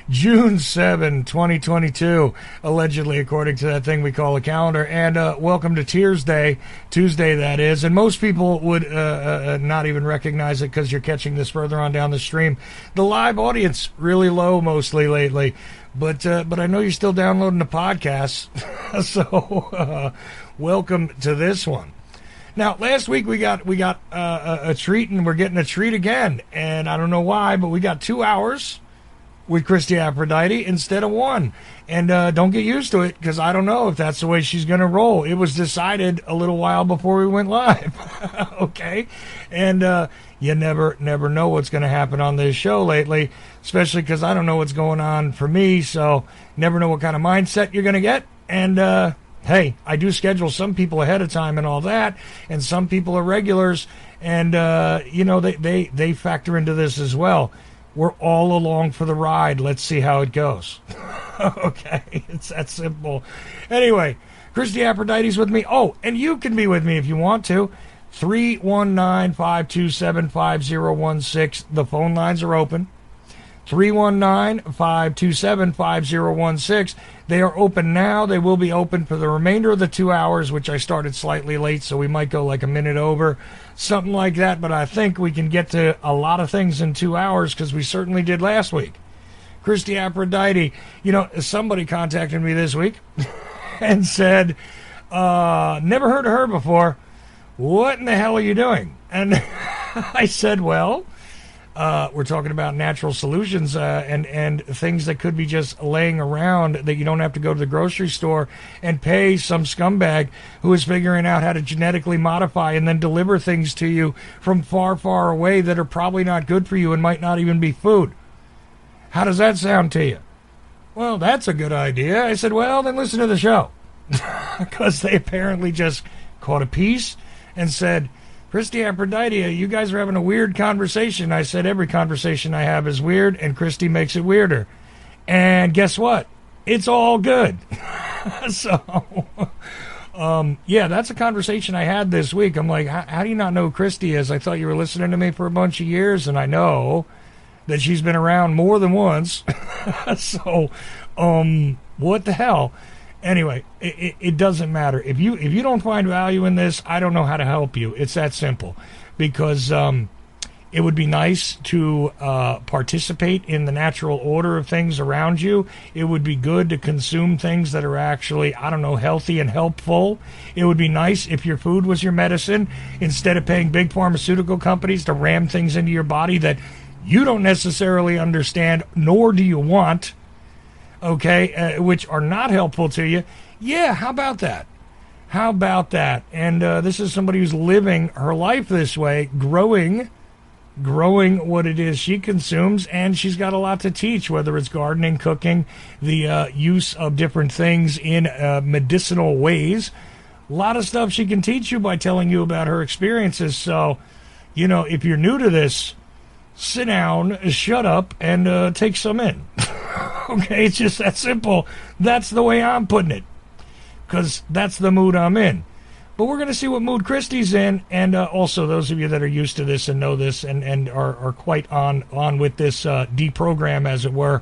June 7, 2022, allegedly, according to that thing we call a calendar. And welcome to Tears Day, Tuesday that is. And most people would not even recognize it because you're catching this further on down the stream. The live audience, really low mostly lately. But I know you're still downloading the podcast. So welcome to this one. Now, last week we got a treat, and we're getting a treat again. And I don't know why, but we got 2 hours with Christie Aphrodite instead of 1. And don't get used to it, because I don't know if that's the way she's going to roll. It was decided a little while before we went live. Okay? And you never know what's going to happen on this show lately, especially because I don't know what's going on for me, so never know what kind of mindset you're going to get. And hey, I do schedule some people ahead of time and all that, and some people are regulars, and they factor into this as well. We're all along for the ride. Let's see how it goes. Okay, it's that simple. Anyway, Christie Aphrodite's with me. Oh, and you can be with me if you want to. 319-527-5016. The phone lines are open. 319-527-5016. They are open now. They will be open for the remainder of the 2 hours, which I started slightly late, so we might go like a minute over, something like that. But I think we can get to a lot of things in 2 hours, because we certainly did last week. Christie Aphrodite, somebody contacted me this week and said, never heard of her before. What in the hell are you doing? And I said, well, we're talking about natural solutions and things that could be just laying around that you don't have to go to the grocery store and pay some scumbag who is figuring out how to genetically modify and then deliver things to you from far, far away that are probably not good for you and might not even be food. How does that sound to you? Well, that's a good idea. I said, well, then listen to the show. Because they apparently just caught a piece and said, Christie Aphrodite, you guys are having a weird conversation. I said, every conversation I have is weird, and Christie makes it weirder. And guess what? It's all good. So, yeah, that's a conversation I had this week. I'm like, how do you not know who Christie is? I thought you were listening to me for a bunch of years, and I know that she's been around more than once. So, what the hell? Anyway, it doesn't matter. If you don't find value in this, I don't know how to help you. It's that simple. Because it would be nice to participate in the natural order of things around you. It would be good to consume things that are actually, healthy and helpful. It would be nice if your food was your medicine, instead of paying big pharmaceutical companies to ram things into your body that you don't necessarily understand, nor do you want. Okay, which are not helpful to you. Yeah, how about that? How about that? And this is somebody who's living her life this way, growing what it is she consumes, and she's got a lot to teach, whether it's gardening, cooking, the use of different things in medicinal ways. A lot of stuff she can teach you by telling you about her experiences. So, if you're new to this, sit down, shut up, and take some in. Okay, it's just that simple. That's the way I'm putting it, because that's the mood I'm in. But we're going to see what mood Christie's in, and also those of you that are used to this and know this and are quite on with this deprogram, as it were,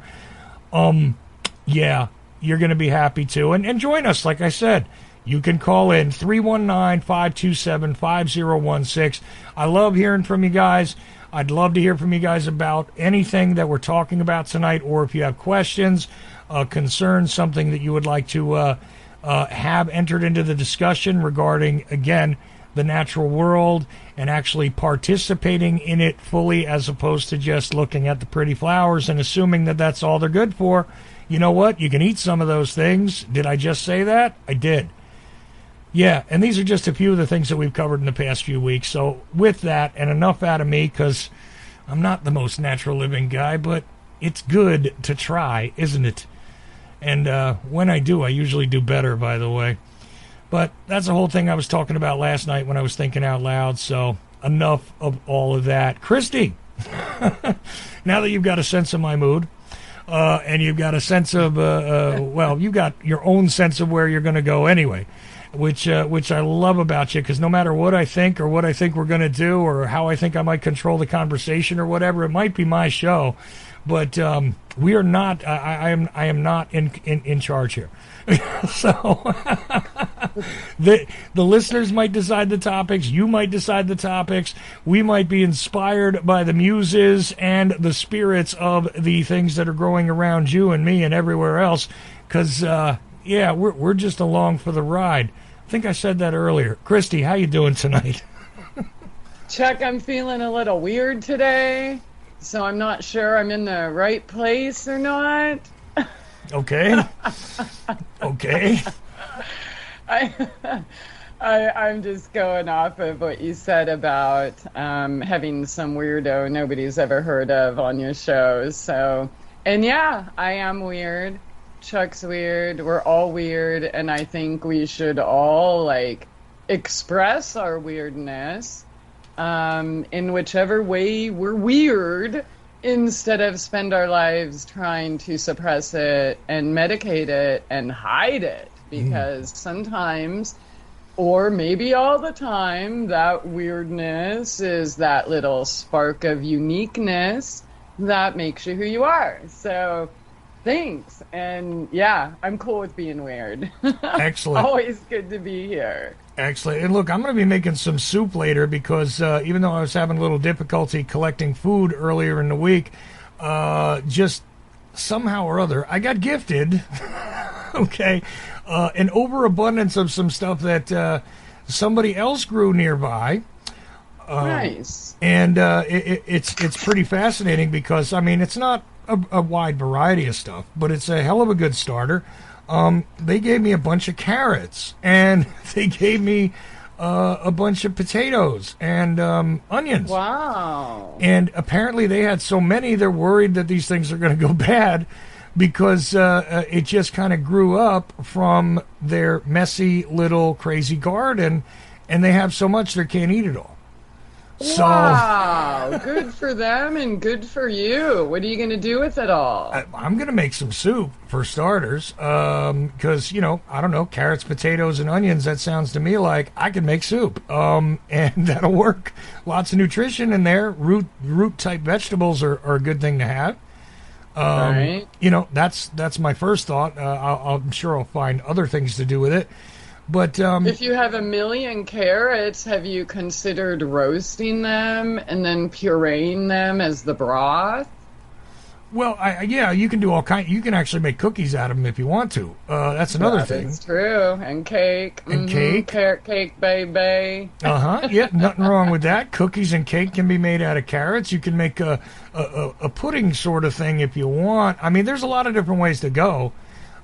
yeah, you're going to be happy too. And join us, like I said. You can call in 319-527-5016. I love hearing from you guys. I'd love to hear from you guys about anything that we're talking about tonight, or if you have questions, concerns, something that you would like to have entered into the discussion regarding, again, the natural world and actually participating in it fully, as opposed to just looking at the pretty flowers and assuming that that's all they're good for. You know what? You can eat some of those things. Did I just say that? I did. Yeah, and these are just a few of the things that we've covered in the past few weeks. So with that, and enough out of me, because I'm not the most natural living guy, but it's good to try, isn't it? And when I do, I usually do better, by the way. But that's the whole thing I was talking about last night when I was thinking out loud. So enough of all of that. Christie, now that you've got a sense of my mood, and you've got a sense of, you've got your own sense of where you're going to go anyway. Which I love about you, because no matter what I think or what I think we're going to do or how I think I might control the conversation or whatever, it might be my show, But we are not. I am not in charge here. So the listeners might decide the topics. You might decide the topics. We might be inspired by the muses and the spirits of the things that are growing around you and me and everywhere else. Because we're just along for the ride. I think I said that earlier. Christie, how you doing tonight? Chuck, I'm feeling a little weird today, so I'm not sure I'm in the right place or not. Okay. Okay. I'm just going off of what you said about having some weirdo nobody's ever heard of on your show. So, and yeah, I am weird. Chuck's weird. We're all weird, and I think we should all express our weirdness in whichever way we're weird, instead of spend our lives trying to suppress it and medicate it and hide it. Because sometimes, or maybe all the time, that weirdness is that little spark of uniqueness that makes you who you are. So thanks. And yeah, I'm cool with being weird. Excellent. Always good to be here. Excellent. And look, I'm going to be making some soup later because even though I was having a little difficulty collecting food earlier in the week, just somehow or other, I got gifted, okay, an overabundance of some stuff that somebody else grew nearby. Nice. And it's pretty fascinating because, I mean, it's not a wide variety of stuff, but it's a hell of a good starter. They gave me a bunch of carrots, and they gave me a bunch of potatoes and onions. Wow. And apparently they had so many, they're worried that these things are going to go bad because it just kind of grew up from their messy little crazy garden, and they have so much they can't eat it all. So, wow, good for them and good for you. What are you going to do with it all? I'm going to make some soup for starters because, I don't know, carrots, potatoes, and onions, that sounds to me like I can make soup, and that'll work. Lots of nutrition in there. Root-type vegetables are a good thing to have. Right. That's my first thought. I'm sure I'll find other things to do with it. But if you have 1,000,000 carrots, have you considered roasting them and then pureeing them as the broth? Well, you can do all kinds. You can actually make cookies out of them if you want to. That's another thing. That's true. And cake. And cake. Carrot cake, baby. Yeah, nothing wrong with that. Cookies and cake can be made out of carrots. You can make a pudding sort of thing if you want. I mean, there's a lot of different ways to go.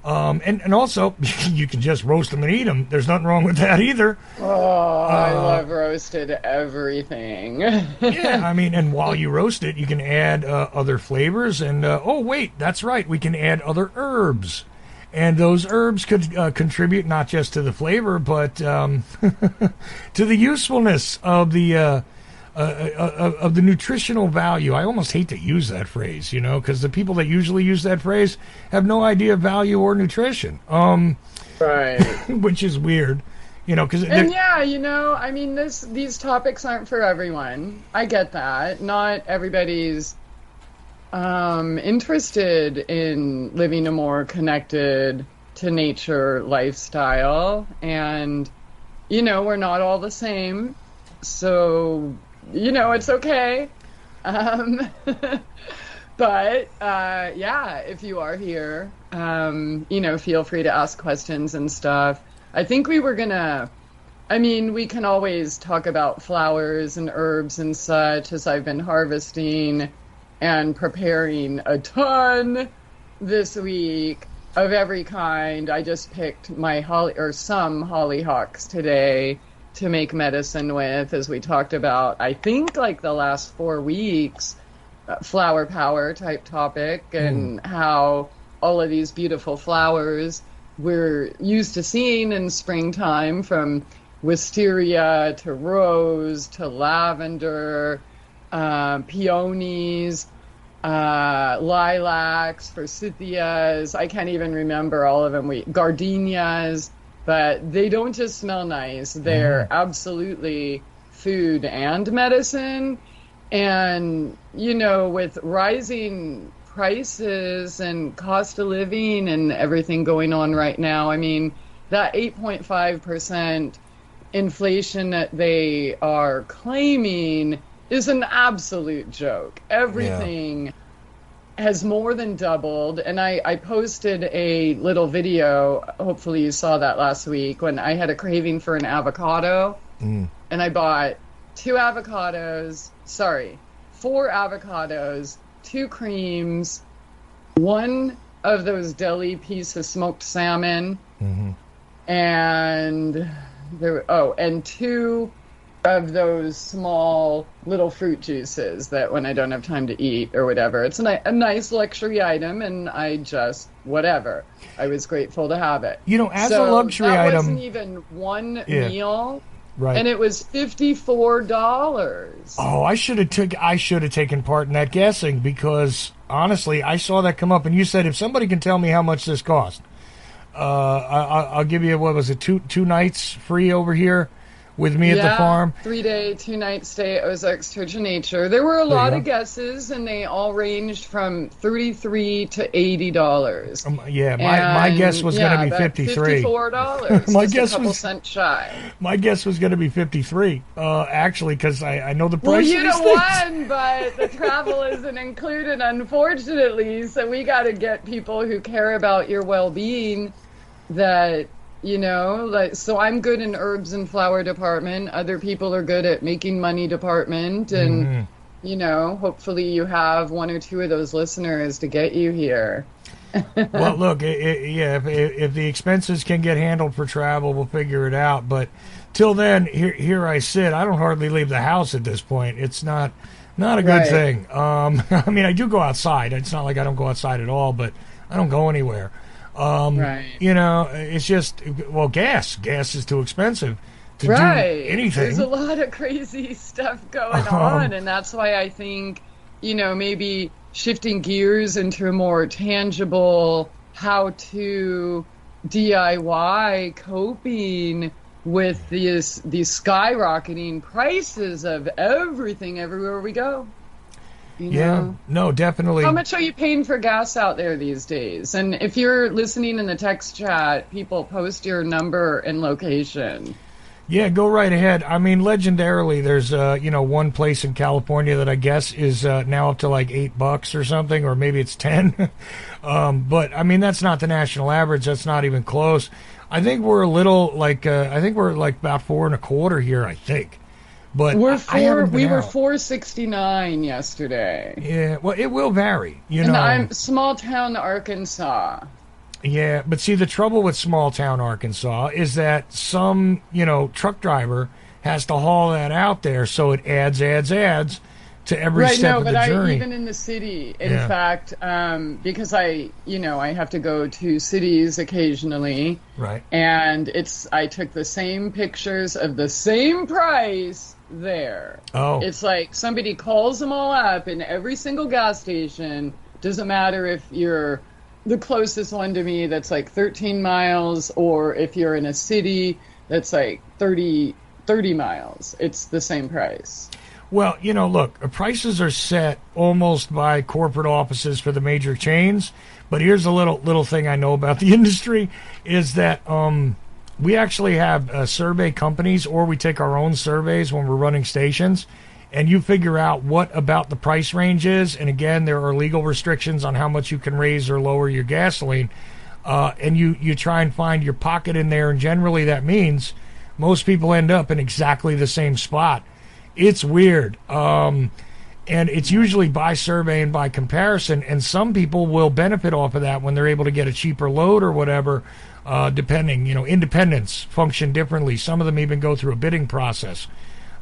And also, you can just roast them and eat them. There's nothing wrong with that either. Oh, I love roasted everything. Yeah, I mean, and while you roast it, you can add other flavors. And, that's right, we can add other herbs. And those herbs could contribute not just to the flavor, but to the usefulness of the nutritional value. I almost hate to use that phrase, because the people that usually use that phrase have no idea of value or nutrition. Right. Which is weird, because... I mean, these topics aren't for everyone. I get that. Not everybody's interested in living a more connected to nature lifestyle. And, we're not all the same. So... it's okay. But, if you are here, feel free to ask questions and stuff. I think we can always talk about flowers and herbs and such, as I've been harvesting and preparing a ton this week of every kind. I just picked some hollyhocks today to make medicine with, as we talked about, I think the last 4 weeks, flower power type topic, and how all of these beautiful flowers we're used to seeing in springtime, from wisteria to rose to lavender, peonies, lilacs, forsythias. I can't even remember all of them. Gardenias. But they don't just smell nice. They're absolutely food and medicine. And, with rising prices and cost of living and everything going on right now. I mean, that 8.5% inflation that they are claiming is an absolute joke. Everything has more than doubled. And I posted a little video, hopefully you saw that last week, when I had a craving for an avocado. And I bought 4 avocados, 2 creams, 1 of those deli piece of smoked salmon, and 2 of those small little fruit juices that when I don't have time to eat or whatever. It's a nice luxury item, and I just, whatever. I was grateful to have it. You know, as a luxury that item... wasn't even one meal. Right. And it was $54. Oh, I should have taken part in that guessing, because honestly, I saw that come up, and you said if somebody can tell me how much this cost, I'll give you, what was it, two nights free over here with me at the farm. 3-day, 2-night stay at Ozarks Church of Nature. There were a lot of guesses, and they all ranged from $33 to $80. My guess was going to be $53. $54. My just guess a couple was cents shy. My guess was going to be $53. Actually, because I know the price. Well, you'd of have these won, but the travel isn't included, unfortunately. So we got to get people who care about your well-being. That, you know, like, so I'm good in herbs and flower department. Other people are good at making money department. And, you know, hopefully you have 1 or 2 of those listeners to get you here. Well, look, if the expenses can get handled for travel, we'll figure it out. But till then, here I sit. I don't hardly leave the house at this point. It's not a good thing. I mean, I do go outside. It's not like I don't go outside at all, but I don't go anywhere. You know, it's just, well, gas is too expensive to do anything. There's a lot of crazy stuff going on, and that's why I think, you know, maybe shifting gears into a more tangible how-to DIY coping with these skyrocketing prices of everything everywhere we go. You know? No, definitely. How much are you paying for gas out there these days? And if you're listening in the text chat, people, post your number and location. Yeah, go right ahead. I mean, legendarily, there's one place in California that I guess is now up to like $8 or something, or maybe it's 10. But I mean, that's not the national average. That's not even close. I think we're a little like about 4.25 here. I think. But we were $4.69 yesterday. Yeah, well, it will vary, And I'm small town Arkansas. Yeah, but see, the trouble with small town Arkansas is that some, truck driver has to haul that out there, so it adds to every step of the journey. Even in the city, in fact, because I have to go to cities occasionally. Right. And I took the same pictures of the same price there. Oh. It's like somebody calls them all up in every single gas station. Doesn't matter if you're the closest one to me that's like 13 miles, or if you're in a city that's like 30 miles. It's the same price. Well, look, prices are set almost by corporate offices for the major chains. But here's a little thing I know about the industry is that we actually have survey companies, or we take our own surveys when we're running stations, and you figure out what about the price range is. And again, there are legal restrictions on how much you can raise or lower your gasoline. And you try and find your pocket in there. And generally that means most people end up in exactly the same spot. It's weird. And it's usually by survey and by comparison. And some people will benefit off of that when they're able to get a cheaper load or whatever, depending. Independents function differently. Some of them even go through a bidding process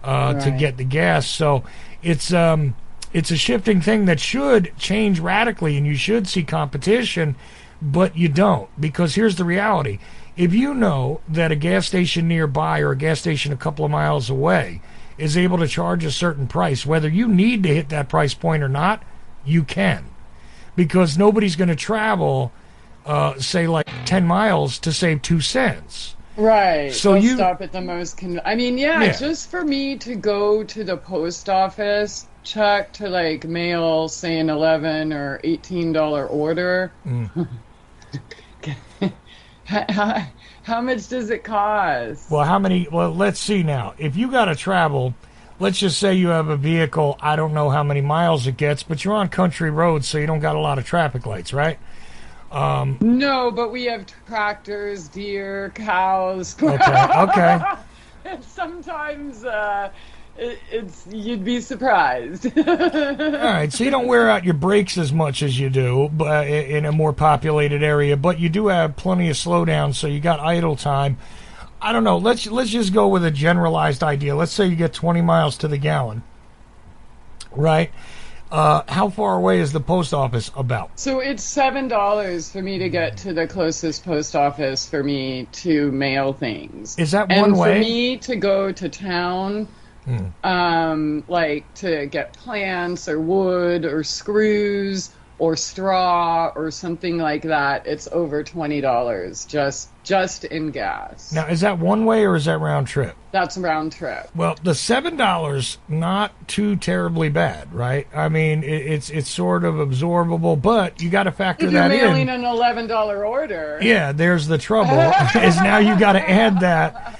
to get the gas. So it's a shifting thing that should change radically, and you should see competition, but you don't. Because here's the reality. If you know that a gas station nearby or a gas station a couple of miles away is able to charge a certain price, whether you need to hit that price point or not, you can. Because nobody's going to travel, say, like 10 miles to save 2 cents. Right. So you stop at the most. Just for me to go to the post office check to like mail, say, an $11 or $18 order, how much does it cost? Well, let's see now. If you got to travel, let's just say you have a vehicle, I don't know how many miles it gets, but you're on country roads, so you don't got a lot of traffic lights, right? No, but we have tractors, deer, cows. Okay. And sometimes it's you'd be surprised. All right, so you don't wear out your brakes as much as you do but in a more populated area, but you do have plenty of slowdown, so you got idle time. I don't know. Let's just go with a generalized idea. Let's say you get 20 miles to the gallon, right? How far away is the post office about? So it's $7 for me to get to the closest post office for me to mail things. Is that one way? And for me to go to town, like to get plants or wood or screws or straw or something like that, it's over $20 just in gas. Now, is that one way or is that round trip? That's round trip. Well, the $7 not too terribly bad, right? I mean, it's sort of absorbable, but you got to factor that in. If you're mailing an $11 order. Yeah, there's the trouble. Is now you got to add that.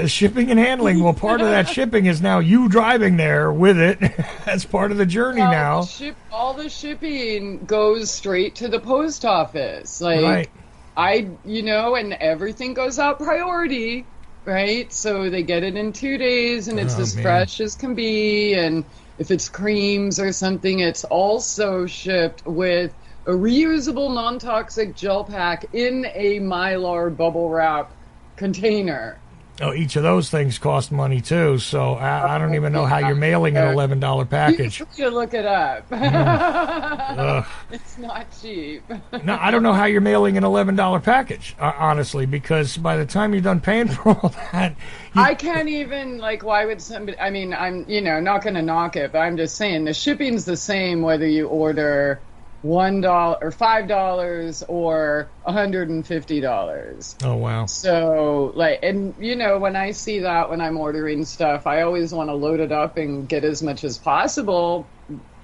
Shipping and handling. Well, part of that shipping is now you driving there with it. That's part of the journey now. All the shipping goes straight to the post office. Like, right. And everything goes out priority, right? So they get it in 2 days, and it's as fresh as can be. And if it's creams or something, it's also shipped with a reusable, non-toxic gel pack in a Mylar bubble wrap container. Oh, each of those things cost money too, so I don't even know how you're mailing an $11 package. You should look it up. It's not cheap. No, I don't know how you're mailing an $11 package, honestly, because by the time you're done paying for all that... I can't even, why would somebody... I mean, I'm, not going to knock it, but I'm just saying, the shipping's the same whether you order $1 or $5 or $150. Oh, wow. So, when I see that when I'm ordering stuff, I always want to load it up and get as much as possible.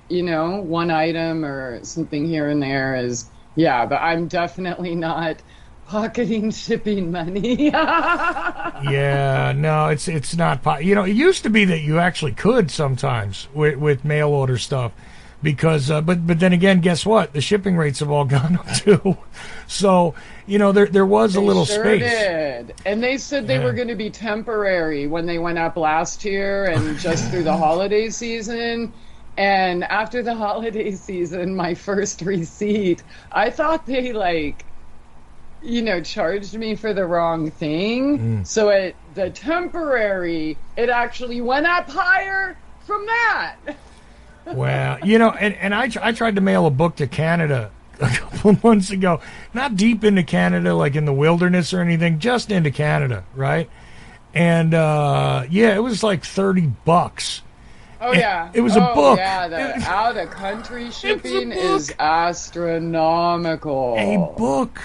One item or something here and there is, but I'm definitely not pocketing shipping money. Yeah, no, it's not. It used to be that you actually could sometimes with mail order stuff. Because, but then again, guess what? The shipping rates have all gone up too. So, there was a little space. Did. And they said they were going to be temporary when they went up last year and just through the holiday season. And after the holiday season, my first receipt, I thought they charged me for the wrong thing. So the temporary, it actually went up higher from that. Well, and I tried to mail a book to Canada a couple of months ago. Not deep into Canada, like in the wilderness or anything, just into Canada, right? And, it was like $30. Oh, yeah. It was a book. Yeah, the out-of-country shipping is astronomical. A book.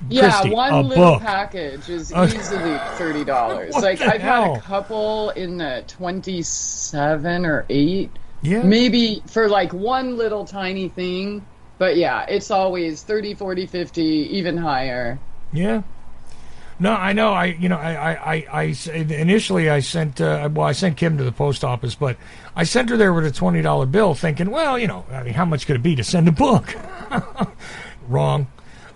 Yeah, Christie, one little package is easily $30. I've had a couple in the 27 or 8. Yeah. Maybe for one little tiny thing. But yeah, it's always 30, 40, 50, even higher. Yeah. No, I know. Initially I sent Kim to the post office, but I sent her there with a $20 bill, thinking, well, how much could it be to send a book? Wrong.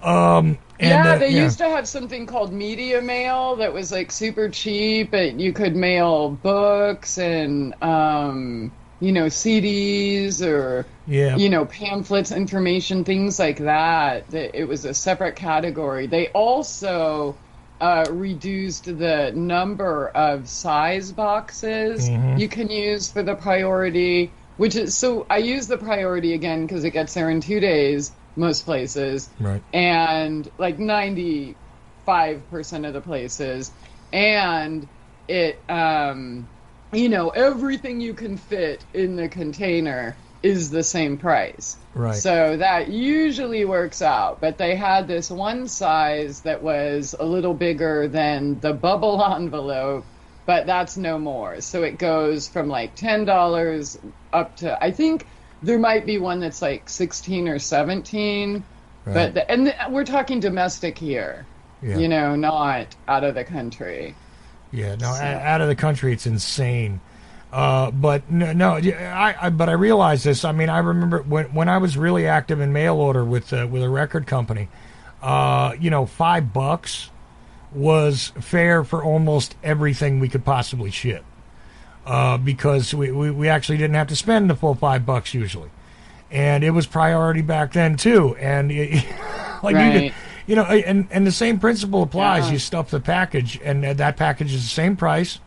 They used to have something called media mail that was super cheap, and you could mail books and CDs or pamphlets, information, things like that. It was a separate category. They also reduced the number of size boxes you can use for the priority, so I use the priority again because it gets there in 2 days, most places, right? And 95% of the places, and it, everything you can fit in the container is the same price. Right. So that usually works out. But they had this one size that was a little bigger than the bubble envelope but that's no more. So it goes from like $10 up to, I think there might be one that's like 16 or 17, Right. but we're talking domestic here, Yeah. you know, not out of the country. Yeah, no, So, out of the country, it's insane. But no, but I realized this. I mean, I remember when I was really active in mail order with a record company. $5 was fair for almost everything we could possibly ship, because we actually didn't have to spend the full $5 usually, and it was priority back then too. And right. and the same principle applies. Yeah. You stuff the package, and that package is the same price.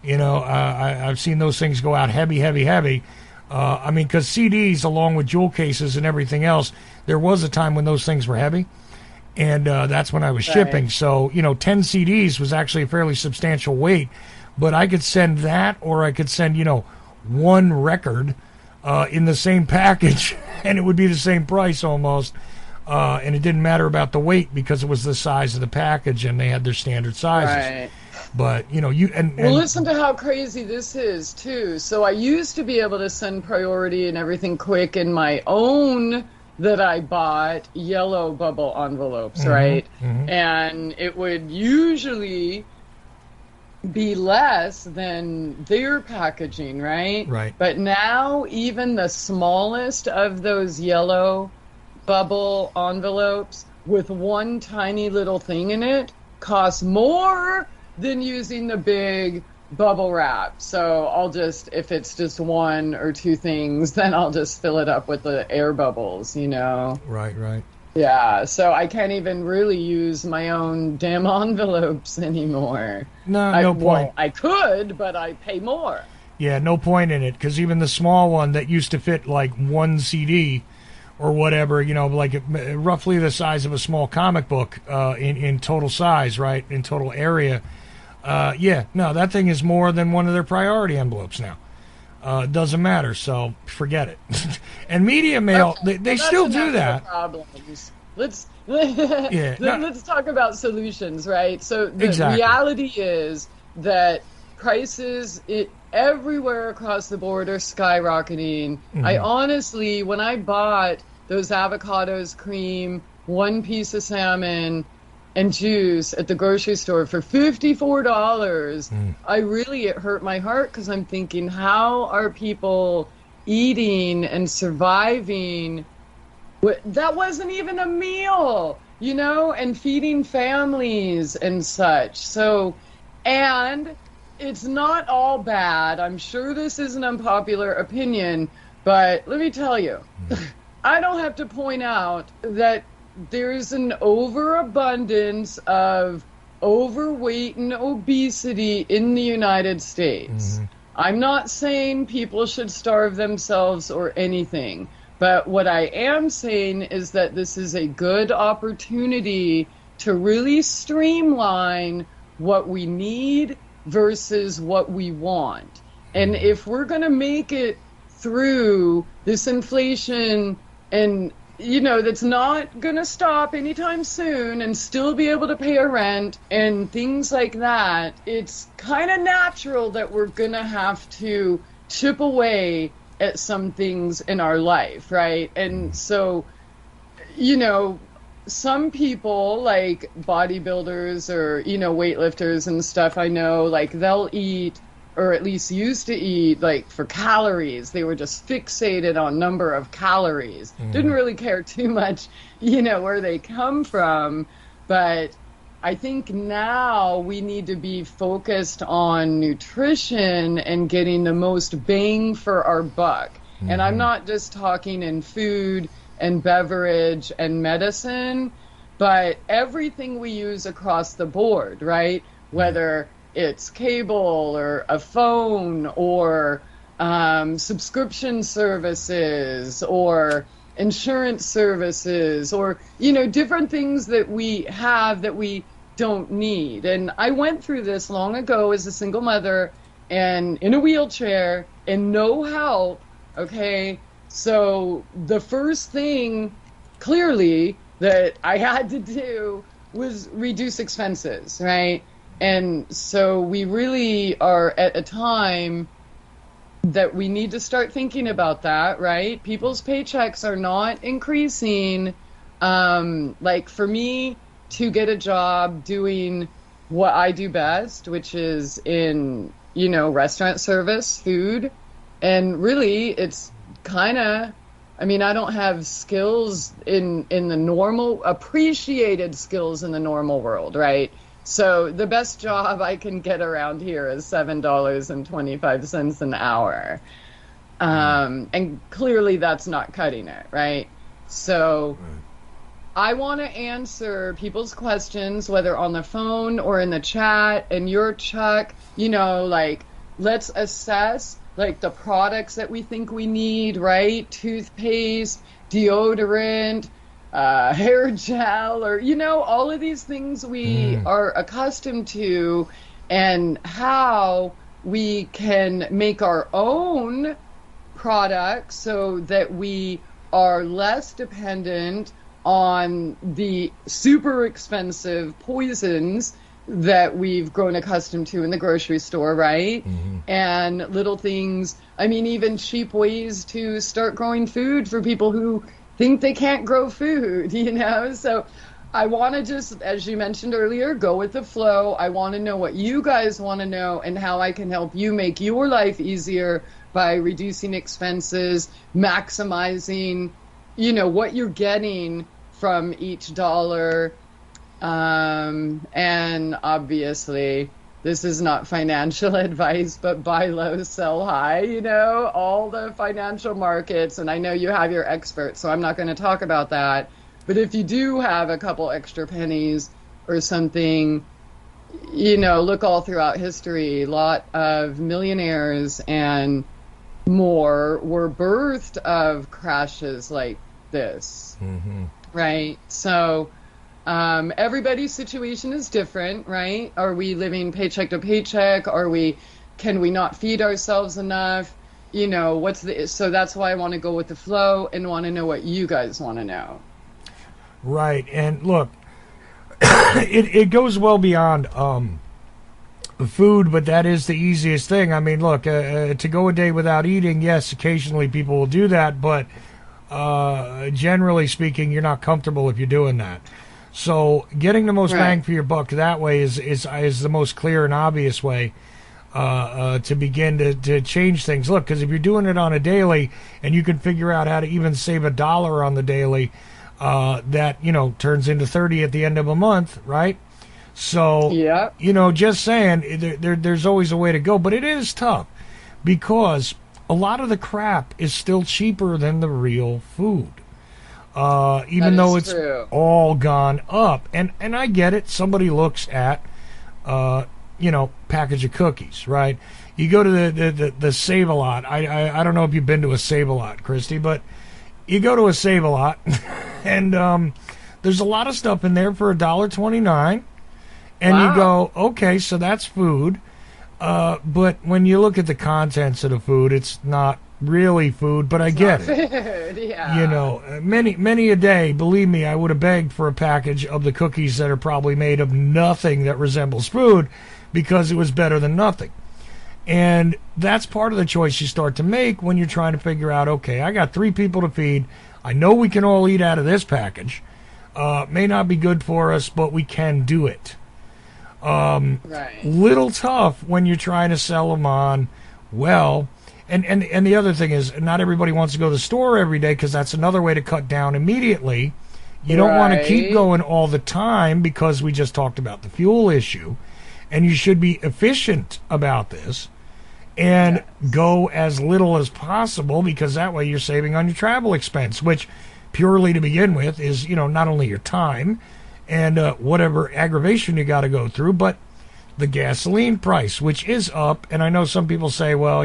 I've seen those things go out heavy. I mean, because CDs, along with jewel cases and everything else, there was a time when those things were heavy, and that's when I was shipping. So 10 CDs was actually a fairly substantial weight, but I could send that, or I could send one record in the same package, and it would be the same price almost. And it didn't matter about the weight because it was the size of the package, and they had their standard sizes. Right. But well, listen to how crazy this is too. So I used to be able to send priority and everything quick in my own that I bought yellow bubble envelopes, right? Mm-hmm. And it would usually be less than their packaging, right? Right. But now even the smallest of those yellow bubble envelopes with one tiny little thing in it costs more than using the big bubble wrap. So I'll just, if it's just one or two things, then I'll just fill it up with the air bubbles, Right. Yeah, so I can't even really use my own damn envelopes anymore. No point. Well, I could, but I pay more. Yeah, no point in it, because even the small one that used to fit like one CD or whatever, like roughly the size of a small comic book in total size, right, in total area. That thing is more than one of their priority envelopes now. It doesn't matter, so forget it. And media mail, they still do that. Problems. Let's talk about solutions, right? So the reality is that prices everywhere across the board are skyrocketing. Mm-hmm. I honestly, when I bought those avocados, cream, one piece of salmon, and juice at the grocery store for $54, it hurt my heart, because I'm thinking, how are people eating and surviving? That wasn't even a meal, and feeding families and such. So, and it's not all bad. I'm sure this is an unpopular opinion, but let me tell you, I don't have to point out that there's an overabundance of overweight and obesity in the United States. Mm-hmm. I'm not saying people should starve themselves or anything, but what I am saying is that this is a good opportunity to really streamline what we need versus what we want. And if we're going to make it through this inflation and that's not going to stop anytime soon, and still be able to pay our rent and things like that, it's kind of natural that we're going to have to chip away at some things in our life, right? And so, some people, like bodybuilders or, weightlifters and stuff, I know, like, they'll eat, or at least used to eat, like, for calories. They were just fixated on number of calories. Didn't really care too much, where they come from. But I think now we need to be focused on nutrition and getting the most bang for our buck. And I'm not just talking in food and beverage and medicine, but everything we use across the board, right? Whether it's cable or a phone or subscription services or insurance services or, different things that we have that we don't need. And I went through this long ago as a single mother and in a wheelchair and no help, okay? So the first thing, clearly, that I had to do was reduce expenses, right? And so we really are at a time that we need to start thinking about that, right? People's paychecks are not increasing. Like for me to get a job doing what I do best, which is in, restaurant service, food, and really it's kind of, I mean, I don't have skills in the normal, appreciated skills in the normal world, right? So the best job I can get around here is $7.25 an hour. And clearly that's not cutting it, right? So I want to answer people's questions, whether on the phone or in the chat. And you're Chuck, let's assess like the products that we think we need, right? Toothpaste, deodorant, hair gel, or, all of these things we are accustomed to, and how we can make our own products so that we are less dependent on the super expensive poisons that we've grown accustomed to in the grocery store, right? And little things, I mean, even cheap ways to start growing food for people who think they can't grow food, So I want to just, as you mentioned earlier, go with the flow. I want to know what you guys want to know and how I can help you make your life easier by reducing expenses, maximizing, what you're getting from each dollar. And obviously, this is not financial advice, but buy low, sell high, all the financial markets. And I know you have your experts, so I'm not going to talk about that. But if you do have a couple extra pennies or something, look all throughout history. A lot of millionaires and more were birthed of crashes like this, right? So everybody's situation is different, right? Are we living paycheck to paycheck? Can we not feed ourselves enough? So that's why I want to go with the flow and want to know what you guys want to know. Right. And look, it goes well beyond food, but that is the easiest thing. I mean, look, to go a day without eating, yes, occasionally people will do that, but generally speaking, you're not comfortable if you're doing that. So getting the most bang for your buck that way is the most clear and obvious way to begin to change things. Look, because if you're doing it on a daily and you can figure out how to even save $1 on the daily, that turns into 30 at the end of a month, right? So just saying, there's always a way to go, but it is tough because a lot of the crap is still cheaper than the real food. Even though it's all gone up. And I get it. Somebody looks at, package of cookies, right? You go to the Save-A-Lot. I don't know if you've been to a Save-A-Lot, Christie, but you go to a Save-A-Lot and there's a lot of stuff in there for $1.29. And you go, okay, so that's food. But when you look at the contents of the food, it's not really food, but I get it. Yeah. Many a day, believe me, I would have begged for a package of the cookies that are probably made of nothing that resembles food because it was better than nothing. And that's part of the choice you start to make when you're trying to figure out, okay, I got 3 people to feed. I know we can all eat out of this package. May not be good for us, but we can do it. Little tough when you're trying to sell them on, and the other thing is, not everybody wants to go to the store every day because that's another way to cut down immediately. You don't want to keep going all the time because we just talked about the fuel issue, and you should be efficient about this and go as little as possible because that way you're saving on your travel expense, which purely to begin with is, not only your time and whatever aggravation you got to go through, but the gasoline price, which is up. And I know some people say, well,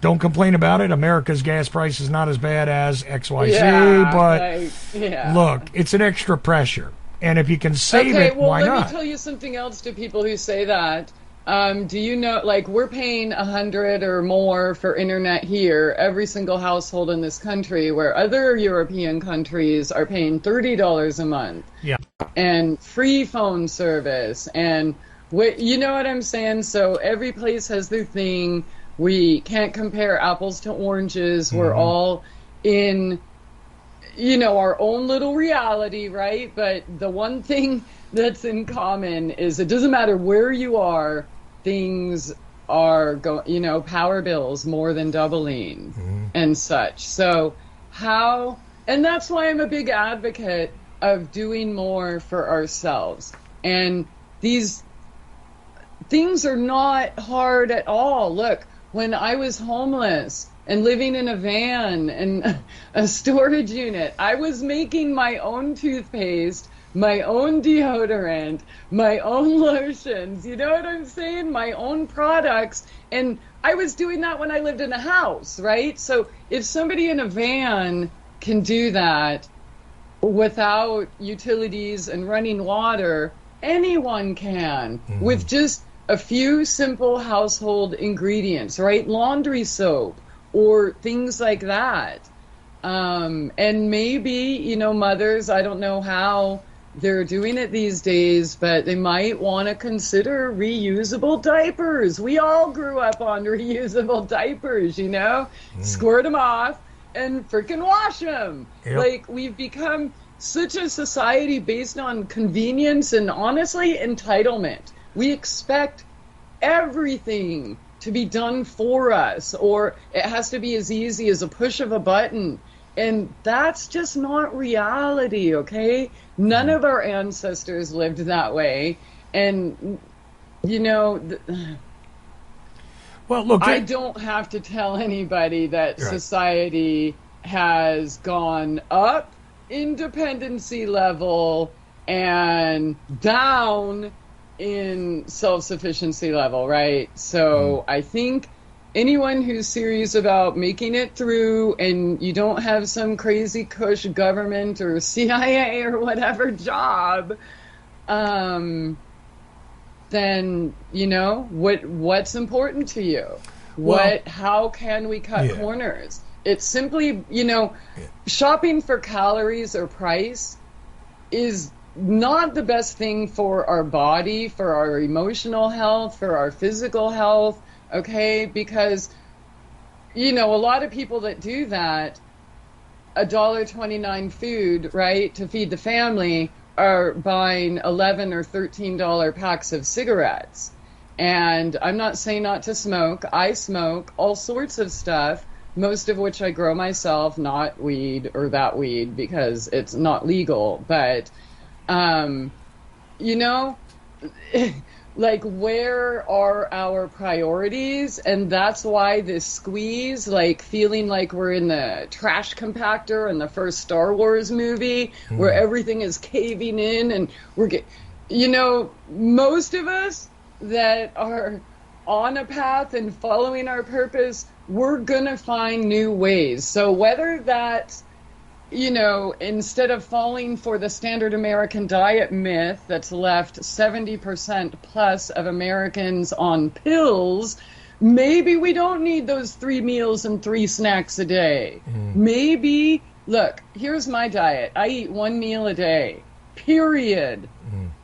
don't complain about it. America's gas price is not as bad as XYZ, but look, it's an extra pressure. And if you can save it, why not? Let me tell you something else to people who say that. Do you know, we're paying $100 or more for internet here, every single household in this country, where other European countries are paying $30 a month. Yeah. And free phone service and You know what I'm saying? So every place has their thing. We can't compare apples to oranges. We're all in, our own little reality, right? But the one thing that's in common is it doesn't matter where you are, things are power bills more than doubling and such. So and that's why I'm a big advocate of doing more for ourselves. And these things are not hard at all. Look, when I was homeless and living in a van and a storage unit, I was making my own toothpaste, my own deodorant, my own lotions, you know what I'm saying? My own products. And I was doing that when I lived in a house, right? So if somebody in a van can do that without utilities and running water, anyone can with just a few simple household ingredients, right? Laundry soap or things like that. And maybe, mothers, I don't know how they're doing it these days, but they might want to consider reusable diapers. We all grew up on reusable diapers, squirt them off and freaking wash them. Yep. Like, we've become such a society based on convenience and, honestly, entitlement. We expect everything to be done for us, or it has to be as easy as a push of a button. And that's just not reality, okay? None of our ancestors lived that way. And, well, look, I don't have to tell anybody that society has gone up in dependency level and down in self-sufficiency level, right? So I think anyone who's serious about making it through and you don't have some crazy cush government or CIA or whatever job, then, what's important to you? How can we cut corners? It's simply, shopping for calories or price is not the best thing for our body, for our emotional health, for our physical health, okay? Because, a lot of people that do that, $1.29 food, right, to feed the family, are buying $11 or $13 packs of cigarettes. And I'm not saying not to smoke. I smoke all sorts of stuff, most of which I grow myself, not weed or that weed because it's not legal. But, like, where are our priorities? And that's why this squeeze, like feeling like we're in the trash compactor in the first Star Wars movie where everything is caving in and most of us that are on a path and following our purpose, we're going to find new ways. So whether that's, instead of falling for the standard American diet myth that's left 70% plus of Americans on pills, maybe we don't need those 3 meals and 3 snacks a day. Maybe, look, here's my diet. I eat 1 meal a day, period.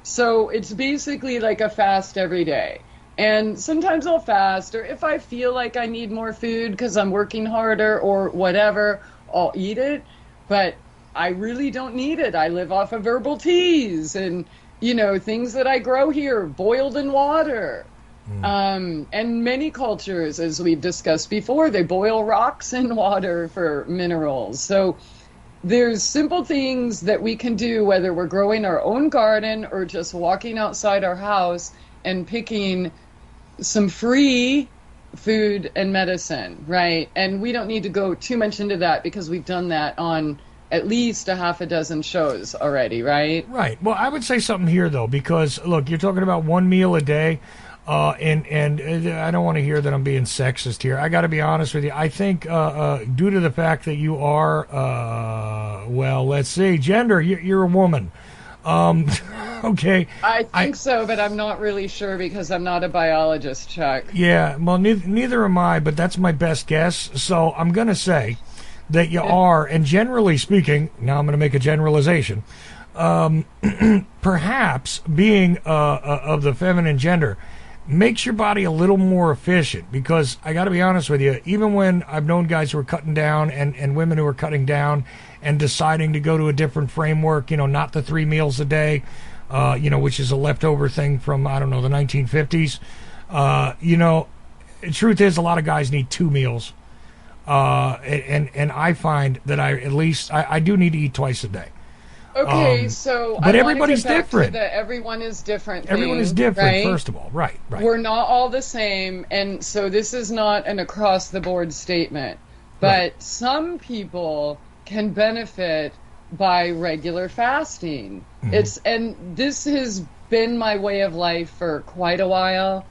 So it's basically like a fast every day. And sometimes I'll fast, or if I feel like I need more food because I'm working harder or whatever, I'll eat it. But I really don't need it. I live off of herbal teas and, things that I grow here, boiled in water. And many cultures, as we've discussed before, they boil rocks in water for minerals. So there's simple things that we can do, whether we're growing our own garden or just walking outside our house and picking some free food and medicine, right? And we don't need to go too much into that because we've done that on at least a half a dozen shows already, right? Right. Well, I would say something here, though, because, look, you're talking about 1 meal a day, and I don't want to hear that I'm being sexist here. I got to be honest with you. I think due to the fact that you are, let's see, gender, you're a woman. Okay. I think so, but I'm not really sure because I'm not a biologist, Chuck. Yeah, well, neither am I, but that's my best guess. So I'm going to say that you are, and generally speaking, now I'm going to make a generalization, perhaps being of the feminine gender makes your body a little more efficient, because I got to be honest with you, even when I've known guys who are cutting down and women who are cutting down and deciding to go to a different framework, not the 3 meals a day, which is a leftover thing from, I don't know, the 1950s. The truth is a lot of guys need 2 meals. And I find that I do need to eat twice a day. Okay, so but I everybody's want to get back different. To the everyone is different. Everyone is different, right? First of all, right. We're not all the same, and so this is not an across-the-board statement. But some people can benefit by regular fasting. And this has been my way of life for quite a while.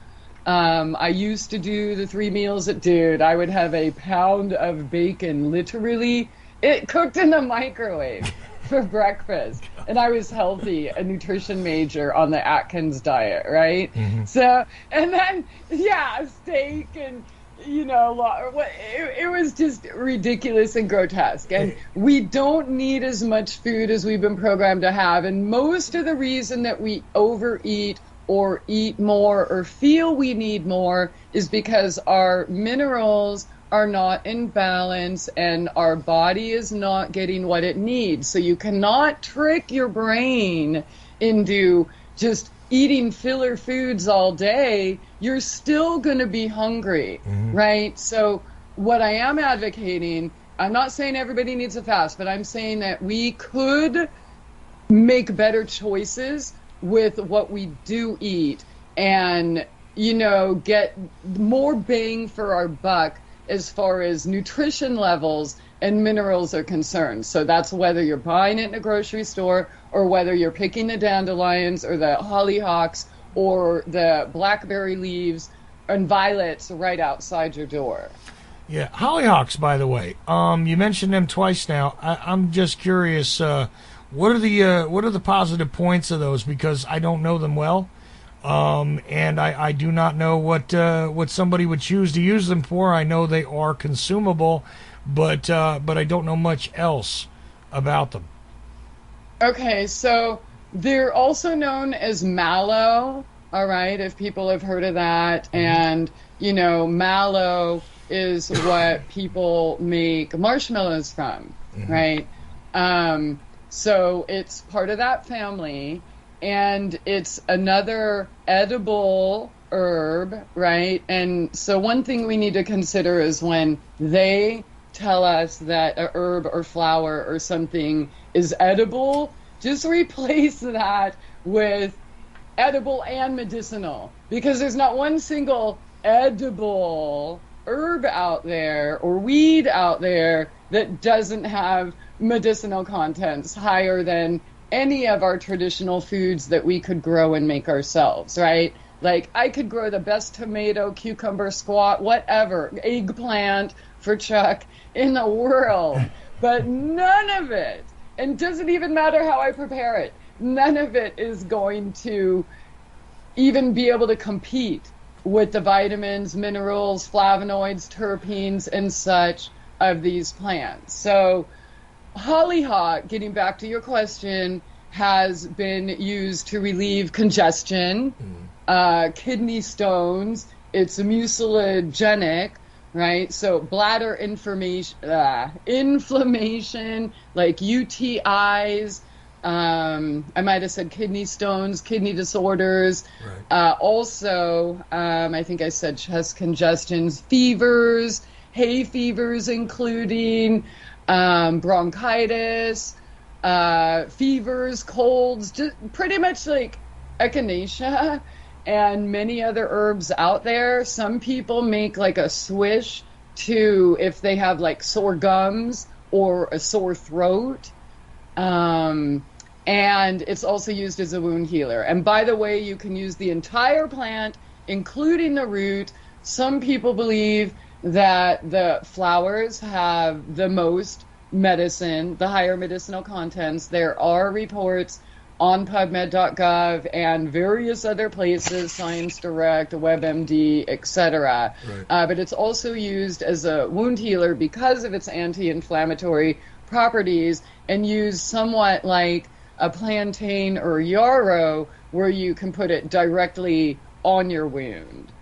I used to do the 3 meals. I would have a pound of bacon, literally, it cooked in the microwave for breakfast. And I was healthy, a nutrition major on the Atkins diet, right? So, and then, steak and, it was just ridiculous and grotesque. And we don't need as much food as we've been programmed to have. And most of the reason that we overeat or eat more or feel we need more is because our minerals are not in balance and our body is not getting what it needs. So you cannot trick your brain into just eating filler foods all day. You're still going to be hungry, right? So what I am advocating, I'm not saying everybody needs a fast, but I'm saying that we could make better choices with what we do eat and, get more bang for our buck as far as nutrition levels and minerals are concerned. So that's whether you're buying it in a grocery store or whether you're picking the dandelions or the hollyhocks or the blackberry leaves and violets right outside your door. Yeah, hollyhocks, by the way. You mentioned them twice now. I'm just curious, what are the positive points of those? Because I don't know them well. And I do not know what somebody would choose to use them for. I know they are consumable, but I don't know much else about them. Okay, so they're also known as mallow, all right, if people have heard of that. And, mallow is what people make marshmallows from, right? So it's part of that family. And it's another edible herb, right? And so one thing we need to consider is when they tell us that a herb or flower or something is edible, just replace that with edible and medicinal. Because there's not one single edible herb out there or weed out there that doesn't have medicinal contents higher than any of our traditional foods that we could grow and make ourselves, right? Like I could grow the best tomato, cucumber, squash, whatever, eggplant for Chuck in the world, but none of it, and doesn't even matter how I prepare it, none of it is going to even be able to compete with the vitamins, minerals, flavonoids, terpenes, and such of these plants. So hollyhock, getting back to your question, has been used to relieve congestion, kidney stones. It's mucilagenic, right? So bladder inflammation, like UTIs. I might have said kidney stones, kidney disorders. Right. Also, I think I said chest congestions, fevers, hay fevers, including bronchitis, fevers, colds, just pretty much like echinacea and many other herbs out there. Some people make like a swish to if they have like sore gums or a sore throat. And it's also used as a wound healer. And by the way, you can use the entire plant, including the root. Some people believe that the flowers have the most medicine, the higher medicinal contents. There are reports on PubMed.gov and various other places, Science Direct, WebMD, etc. Right. But it's also used as a wound healer because of its anti-inflammatory properties and used somewhat like a plantain or yarrow where you can put it directly on your wound.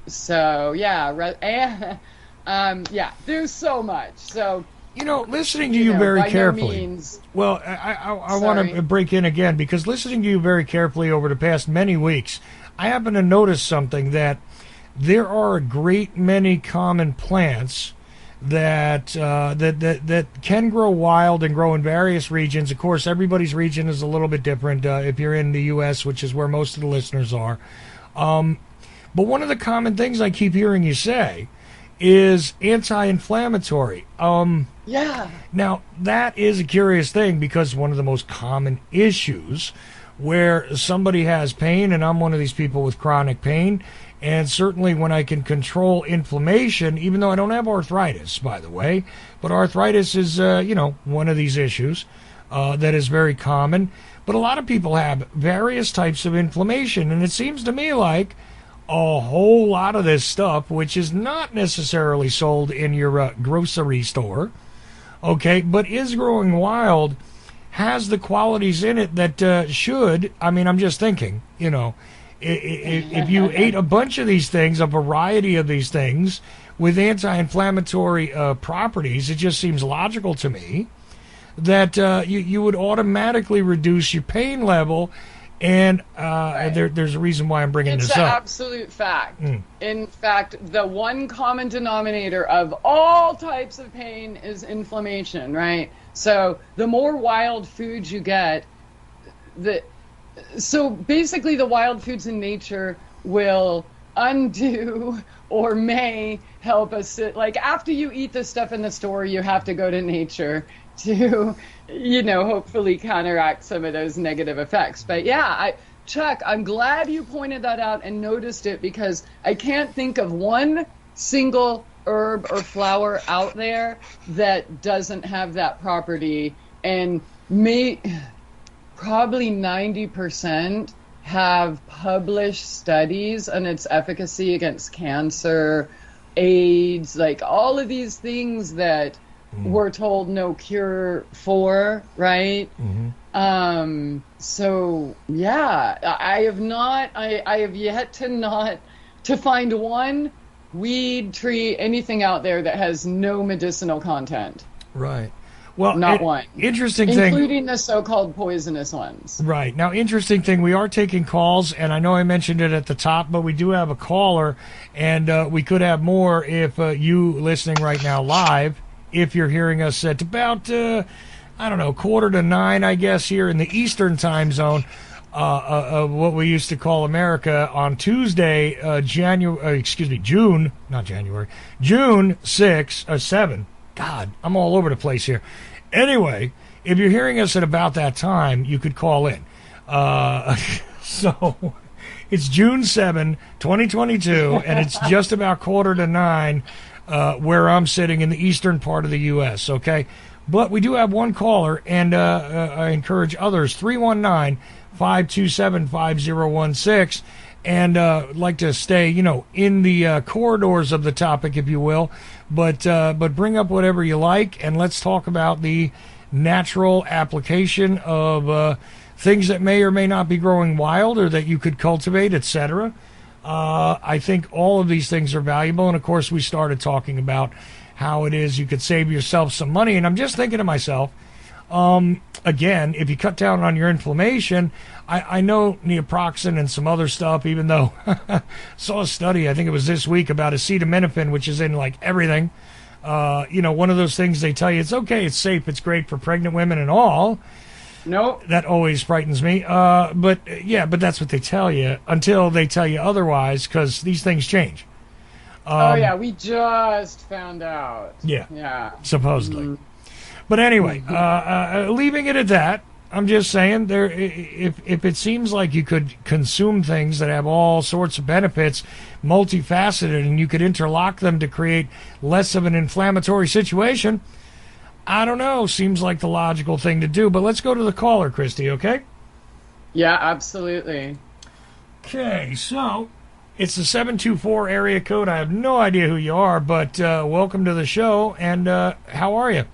So yeah, yeah, there's so much. So listening to you very carefully. No means, well, I want to break in again because listening to you very carefully over the past many weeks, I happen to notice something, that there are a great many common plants that can grow wild and grow in various regions. Of course, everybody's region is a little bit different. If you're in the U.S., which is where most of the listeners are, but one of the common things I keep hearing you say is anti-inflammatory. Yeah. Now, that is a curious thing because one of the most common issues where somebody has pain, and I'm one of these people with chronic pain, and certainly when I can control inflammation, even though I don't have arthritis, by the way, but arthritis is, one of these issues that is very common. But a lot of people have various types of inflammation, and it seems to me like a whole lot of this stuff, which is not necessarily sold in your grocery store, okay, but is growing wild, has the qualities in it that should, I'm just thinking, if you ate a bunch of these things, a variety of these things with anti-inflammatory properties, it just seems logical to me that you would automatically reduce your pain level. And right. There's a reason why I'm bringing this up. It's an absolute fact. In fact, the one common denominator of all types of pain is inflammation, right? So the more wild foods you get, so basically the wild foods in nature will undo or may help us. Like after you eat the stuff in the store, you have to go to nature to, hopefully counteract some of those negative effects. But yeah, Chuck, I'm glad you pointed that out and noticed it, because I can't think of one single herb or flower out there that doesn't have that property, and probably 90% have published studies on its efficacy against cancer, AIDS, like all of these things that we're told no cure for, right? So yeah, I have yet to find one weed, tree, anything out there that has no medicinal content. Right. Well, not one. Interesting thing, including the so-called poisonous ones. Right. Now, interesting thing, we are taking calls, and I know I mentioned it at the top, but we do have a caller, and we could have more if you listening right now live, if you're hearing us at about, 8:45, I guess, here in the Eastern time zone, what we used to call America, on Tuesday, June 7. God, I'm all over the place here. Anyway, if you're hearing us at about that time, you could call in. So it's June 7, 2022, and it's just about 8:45 where I'm sitting in the eastern part of the U.S., okay? But we do have one caller, and I encourage others, 319-527-5016, and like to stay, in the corridors of the topic, if you will, but bring up whatever you like, and let's talk about the natural application of things that may or may not be growing wild or that you could cultivate, etc. I think all of these things are valuable, and of course we started talking about how it is you could save yourself some money, and I'm just thinking to myself, again, if you cut down on your inflammation, I know naproxen and some other stuff, even though I saw a study, I think it was this week, about acetaminophen, which is in like everything. One of those things they tell you, it's okay, it's safe, it's great for pregnant women and all. Nope. That always frightens me. But that's what they tell you until they tell you otherwise, because these things change. We just found out. Yeah. Supposedly. But anyway, leaving it at that, I'm just saying, if it seems like you could consume things that have all sorts of benefits, multifaceted, and you could interlock them to create less of an inflammatory situation, I don't know, seems like the logical thing to do. But let's go to the caller, Christie, okay? Yeah, absolutely. Okay, so it's the 724 area code. I have no idea who you are, but welcome to the show, and how are you?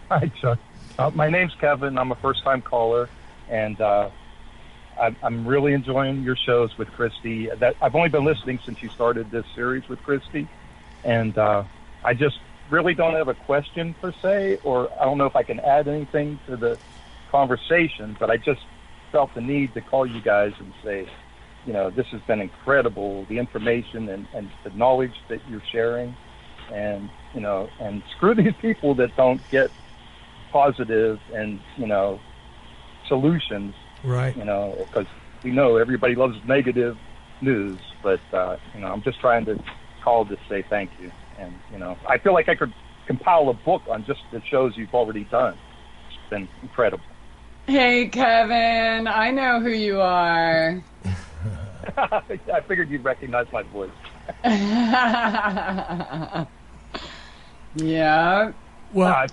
Hi, Chuck. My name's Kevin. I'm a first-time caller, and I'm really enjoying your shows with Christie. I've only been listening since you started this series with Christie, and I just really don't have a question per se, or I don't know if I can add anything to the conversation, but I just felt the need to call you guys and say, this has been incredible, the information and the knowledge that you're sharing, and screw these people that don't get positive and solutions, right? Because we know everybody loves negative news, but I'm just trying to call to say thank you, and I feel like I could compile a book on just the shows you've already done. It's been incredible. Hey, Kevin, I know who you are. I figured you'd recognize my voice. Yeah. Well,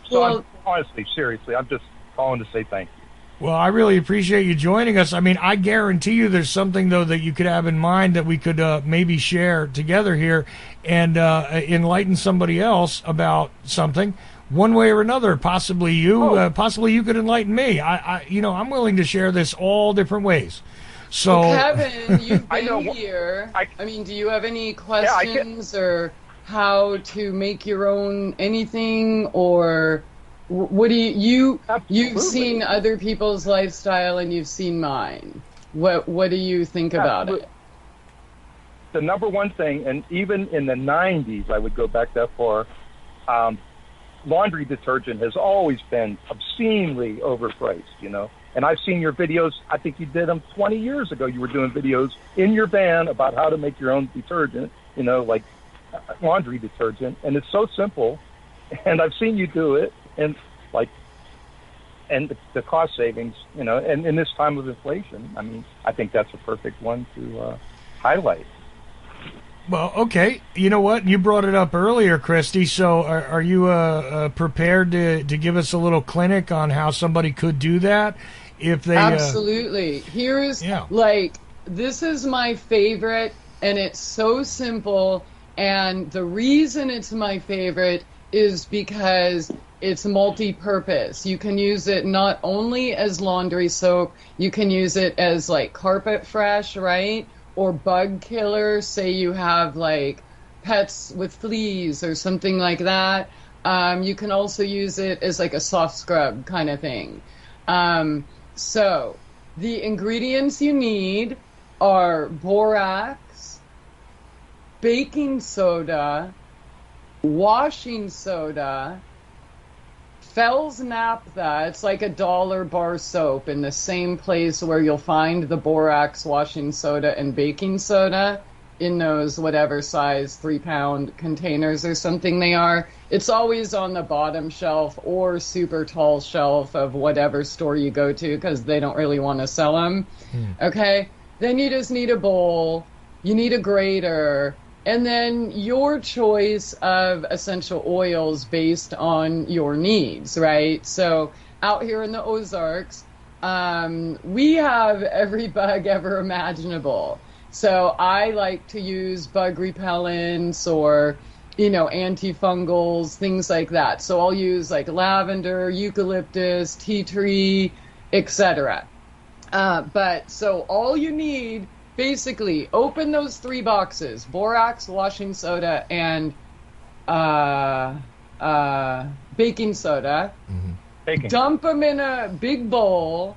honestly, seriously, I'm just calling to say thank you. Well, I really appreciate you joining us. I mean, I guarantee you there's something, though, that you could have in mind that we could maybe share together here and enlighten somebody else about something. One way or another, possibly you could enlighten me. I'm willing to share this all different ways. So, well, Kevin, you've been here. I mean, do you have any questions or how to make your own anything, or what do you've seen other people's lifestyle and you've seen mine? What do you think about it? The number one thing, and even in the 90s, I would go back that far, laundry detergent has always been obscenely overpriced, And I've seen your videos. I think you did them 20 years ago. You were doing videos in your van about how to make your own detergent, like laundry detergent. And it's so simple. And I've seen you do it. And the cost savings, and in this time of inflation, I mean, I think that's a perfect one to highlight. Well, okay. You know what? You brought it up earlier, Christie. So are you prepared to give us a little clinic on how somebody could do that? If they Absolutely. Here's this is my favorite, and it's so simple. And the reason it's my favorite is because it's multi-purpose. You can use it not only as laundry soap, you can use it as like carpet fresh, right? Or bug killer, say you have like pets with fleas or something like that. You can also use it as like a soft scrub kind of thing. So the ingredients you need are borax, baking soda, washing soda, Fells Naphtha. It's like $1 bar soap in the same place where you'll find the borax, washing soda, and baking soda in those whatever size 3-pound containers or something they are. It's always on the bottom shelf or super tall shelf of whatever store you go to because they don't really want to sell them. Okay? Then you just need a bowl. You need a grater. And then your choice of essential oils based on your needs, right? So out here in the Ozarks, we have every bug ever imaginable. So I like to use bug repellents or, antifungals, things like that. So I'll use like lavender, eucalyptus, tea tree, etc. But so all you need, basically, open those 3 boxes: borax, washing soda, and baking soda. Baking. Dump them in a big bowl,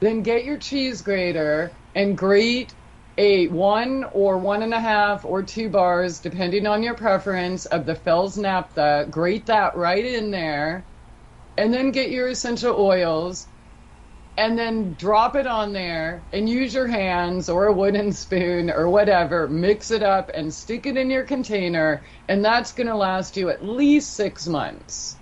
then get your cheese grater and grate a 1 or 1.5 or 2 bars, depending on your preference, of the Fells Naphtha. Grate that right in there, and then get your essential oils. And then drop it on there and use your hands or a wooden spoon or whatever, mix it up and stick it in your container, and that's going to last you at least 6 months.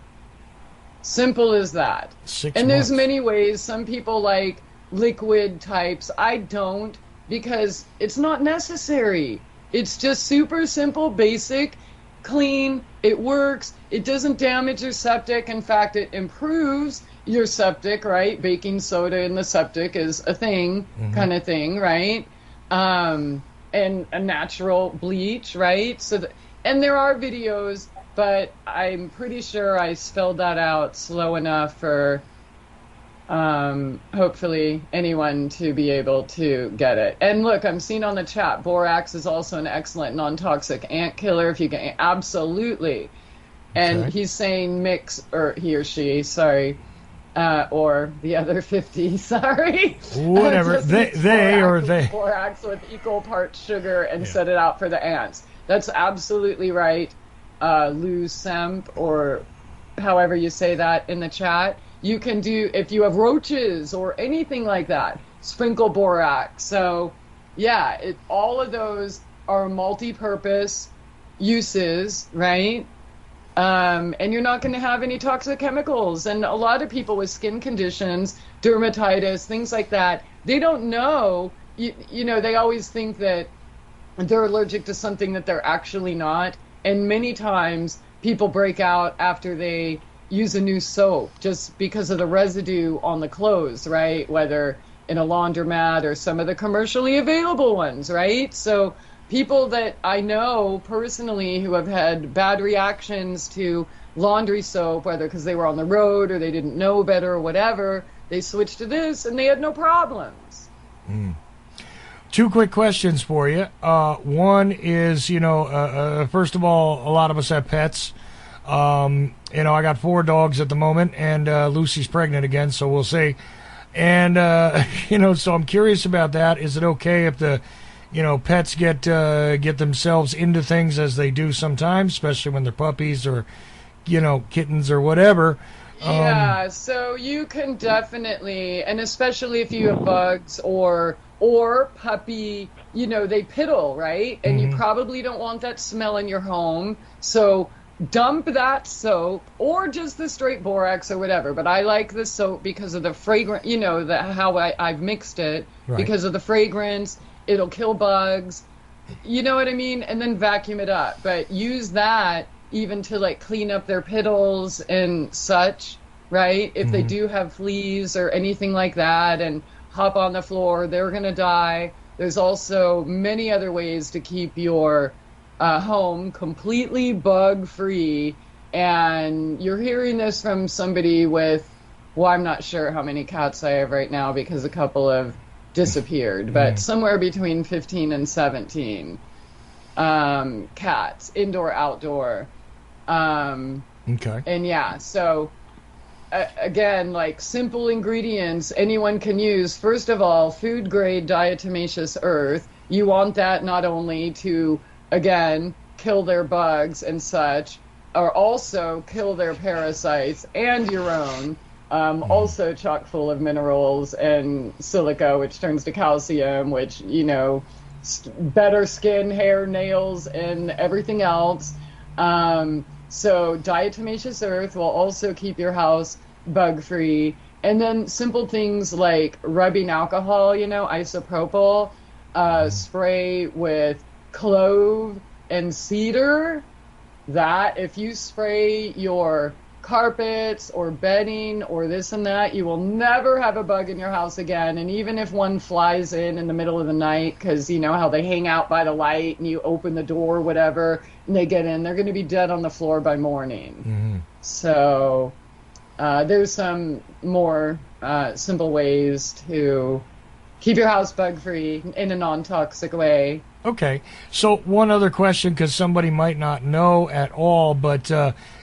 Simple as that. 6 and months. There's many ways. Some people like liquid types. I don't, because it's not necessary. It's just super simple, basic, clean. It works. It doesn't damage your septic. In fact, it improves your septic, right? Baking soda in the septic is a thing, kind of thing, right? And a natural bleach, right? And there are videos, but I'm pretty sure I spelled that out slow enough for hopefully anyone to be able to get it. And look, I'm seeing on the chat, borax is also an excellent non-toxic ant killer if you can. Absolutely. And Okay. he's saying mix, or he or she, sorry, or the other 50, sorry. Whatever. Just They, mix they or borax they. with borax with equal parts sugar and Yeah. set it out for the ants. That's absolutely right. Lou Semp, or however you say that in the chat. You can do, if you have roaches or anything like that, sprinkle borax. So, yeah, all of those are multi-purpose uses, right? And you're not going to have any toxic chemicals. And a lot of people with skin conditions, dermatitis, things like that, they don't know. You know, they always think that they're allergic to something that they're actually not. And many times people break out after they use a new soap just because of the residue on the clothes, right? Whether in a laundromat or some of the commercially available ones, right? So people that I know personally who have had bad reactions to laundry soap, whether because they were on the road or they didn't know better or whatever, they switched to this and they had no problems. Two quick questions for you. One is, first of all, a lot of us have pets. I got 4 dogs at the moment, and Lucy's pregnant again, so we'll see. And, so I'm curious about that. Is it okay if the, pets get themselves into things as they do sometimes, especially when they're puppies or, kittens or whatever? Yeah, so you can definitely, and especially if you have bugs or puppy, they piddle, right? And you probably don't want that smell in your home. So dump that soap or just the straight borax or whatever. But I like the soap because of the fragrance, how I've mixed it. Right. Because of the fragrance. It'll kill bugs. You know what I mean? And then vacuum it up. But use that even to like clean up their piddles and such, right? If they do have fleas or anything like that and hop on the floor, they're going to die. There's also many other ways to keep your home completely bug-free. And you're hearing this from somebody with, well, I'm not sure how many cats I have right now because a couple have disappeared, but somewhere between 15 and 17 cats, indoor, outdoor. Okay. And yeah, so again, like simple ingredients anyone can use. First of all, food grade diatomaceous earth. You want that not only to, again, kill their bugs and such, or also kill their parasites and your own. Also chock full of minerals and silica, which turns to calcium, which, better skin, hair, nails, and everything else. So diatomaceous earth will also keep your house bug-free. And then simple things like rubbing alcohol, isopropyl, spray with clove and cedar. That, if you spray your carpets or bedding or this and that, you will never have a bug in your house again. And even if one flies in the middle of the night, because you know how they hang out by the light and you open the door or whatever and they get in, they're going to be dead on the floor by morning. So there's some more simple ways to keep your house bug free in a non-toxic way. Okay, so one other question, because somebody might not know at all, but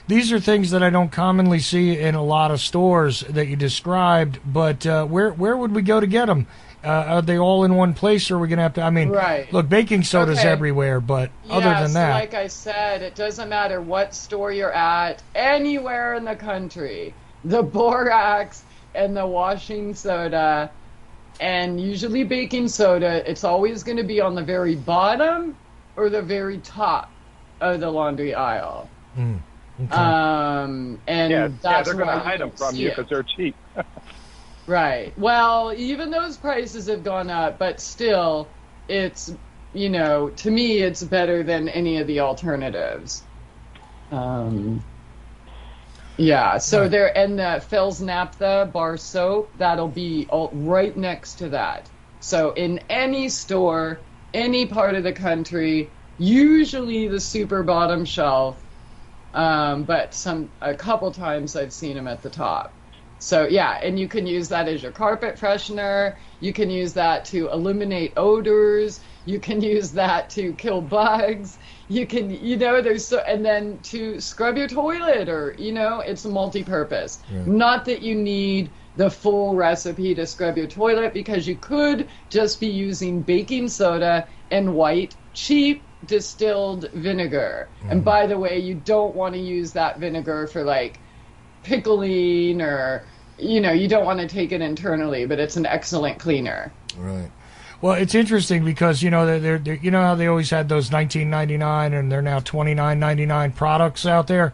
these are things that I don't commonly see in a lot of stores that you described, but where would we go to get them? Are they all in one place, or are we going to have to, Right. Look, baking soda's Okay. everywhere, but other than that. Like I said, it doesn't matter what store you're at, anywhere in the country, the borax and the washing soda, and usually baking soda, it's always going to be on the very bottom or the very top of the laundry aisle. Okay. And that's they're going to why hide them don't from see you it. because they're cheap. Right. Well, even those prices have gone up, but still, it's, to me, it's better than any of the alternatives. Yeah, so there, and the Phil's Naphtha bar soap, that'll be right next to that. So in any store, any part of the country, usually the super bottom shelf, but a couple times I've seen them at the top. So yeah, and you can use that as your carpet freshener. You can use that to eliminate odors. You can use that to kill bugs. You can, there's so, and then to scrub your toilet, or, it's multi-purpose. Yeah. Not that you need the full recipe to scrub your toilet, because you could just be using baking soda and white, cheap distilled vinegar. And by the way, you don't want to use that vinegar for like pickling, or you don't want to take it internally, but it's an excellent cleaner. Right. Well, it's interesting because they're how they always had those $19.99 and they're now $29.99 products out there,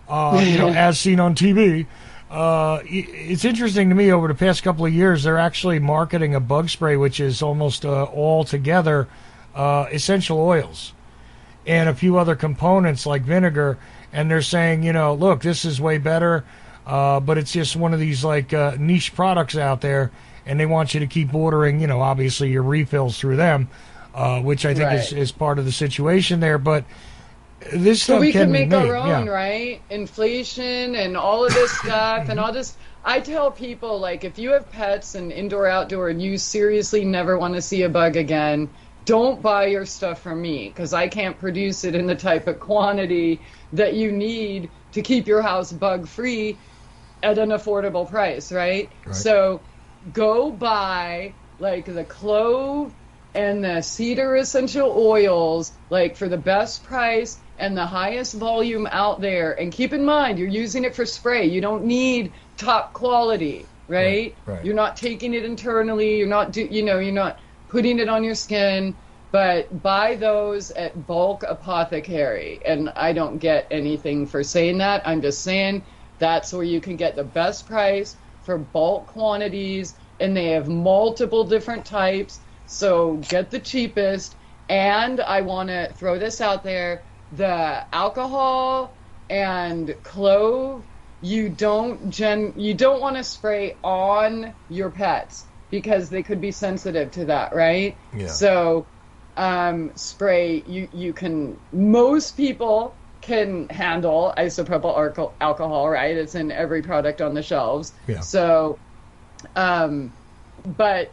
as seen on TV. It's interesting to me, over the past couple of years, they're actually marketing a bug spray which is almost altogether essential oils and a few other components like vinegar, and they're saying, look, this is way better, but it's just one of these like niche products out there, and they want you to keep ordering, obviously your refills through them, which I think is part of the situation there. But this stuff so we can can make be made, our own, right? Inflation and all of this stuff, and I tell people, like, if you have pets and indoor, outdoor, and you seriously never want to see a bug again, don't buy your stuff from me, because I can't produce it in the type of quantity that you need to keep your house bug free at an affordable price, right? So go buy like the clove and the cedar essential oils, like for the best price and the highest volume out there. And keep in mind, you're using it for spray. You don't need top quality, right? You're not taking it internally. You're not you're not putting it on your skin. But buy those at Bulk Apothecary. And I don't get anything for saying that. I'm just saying that's where you can get the best price for bulk quantities, and they have multiple different types, so get the cheapest. And I want to throw this out there, the alcohol and clove, you don't want to spray on your pets, because they could be sensitive to that, right? Yeah. So spray, you can, most people can handle isopropyl alcohol, right? It's in every product on the shelves. Yeah. So, but,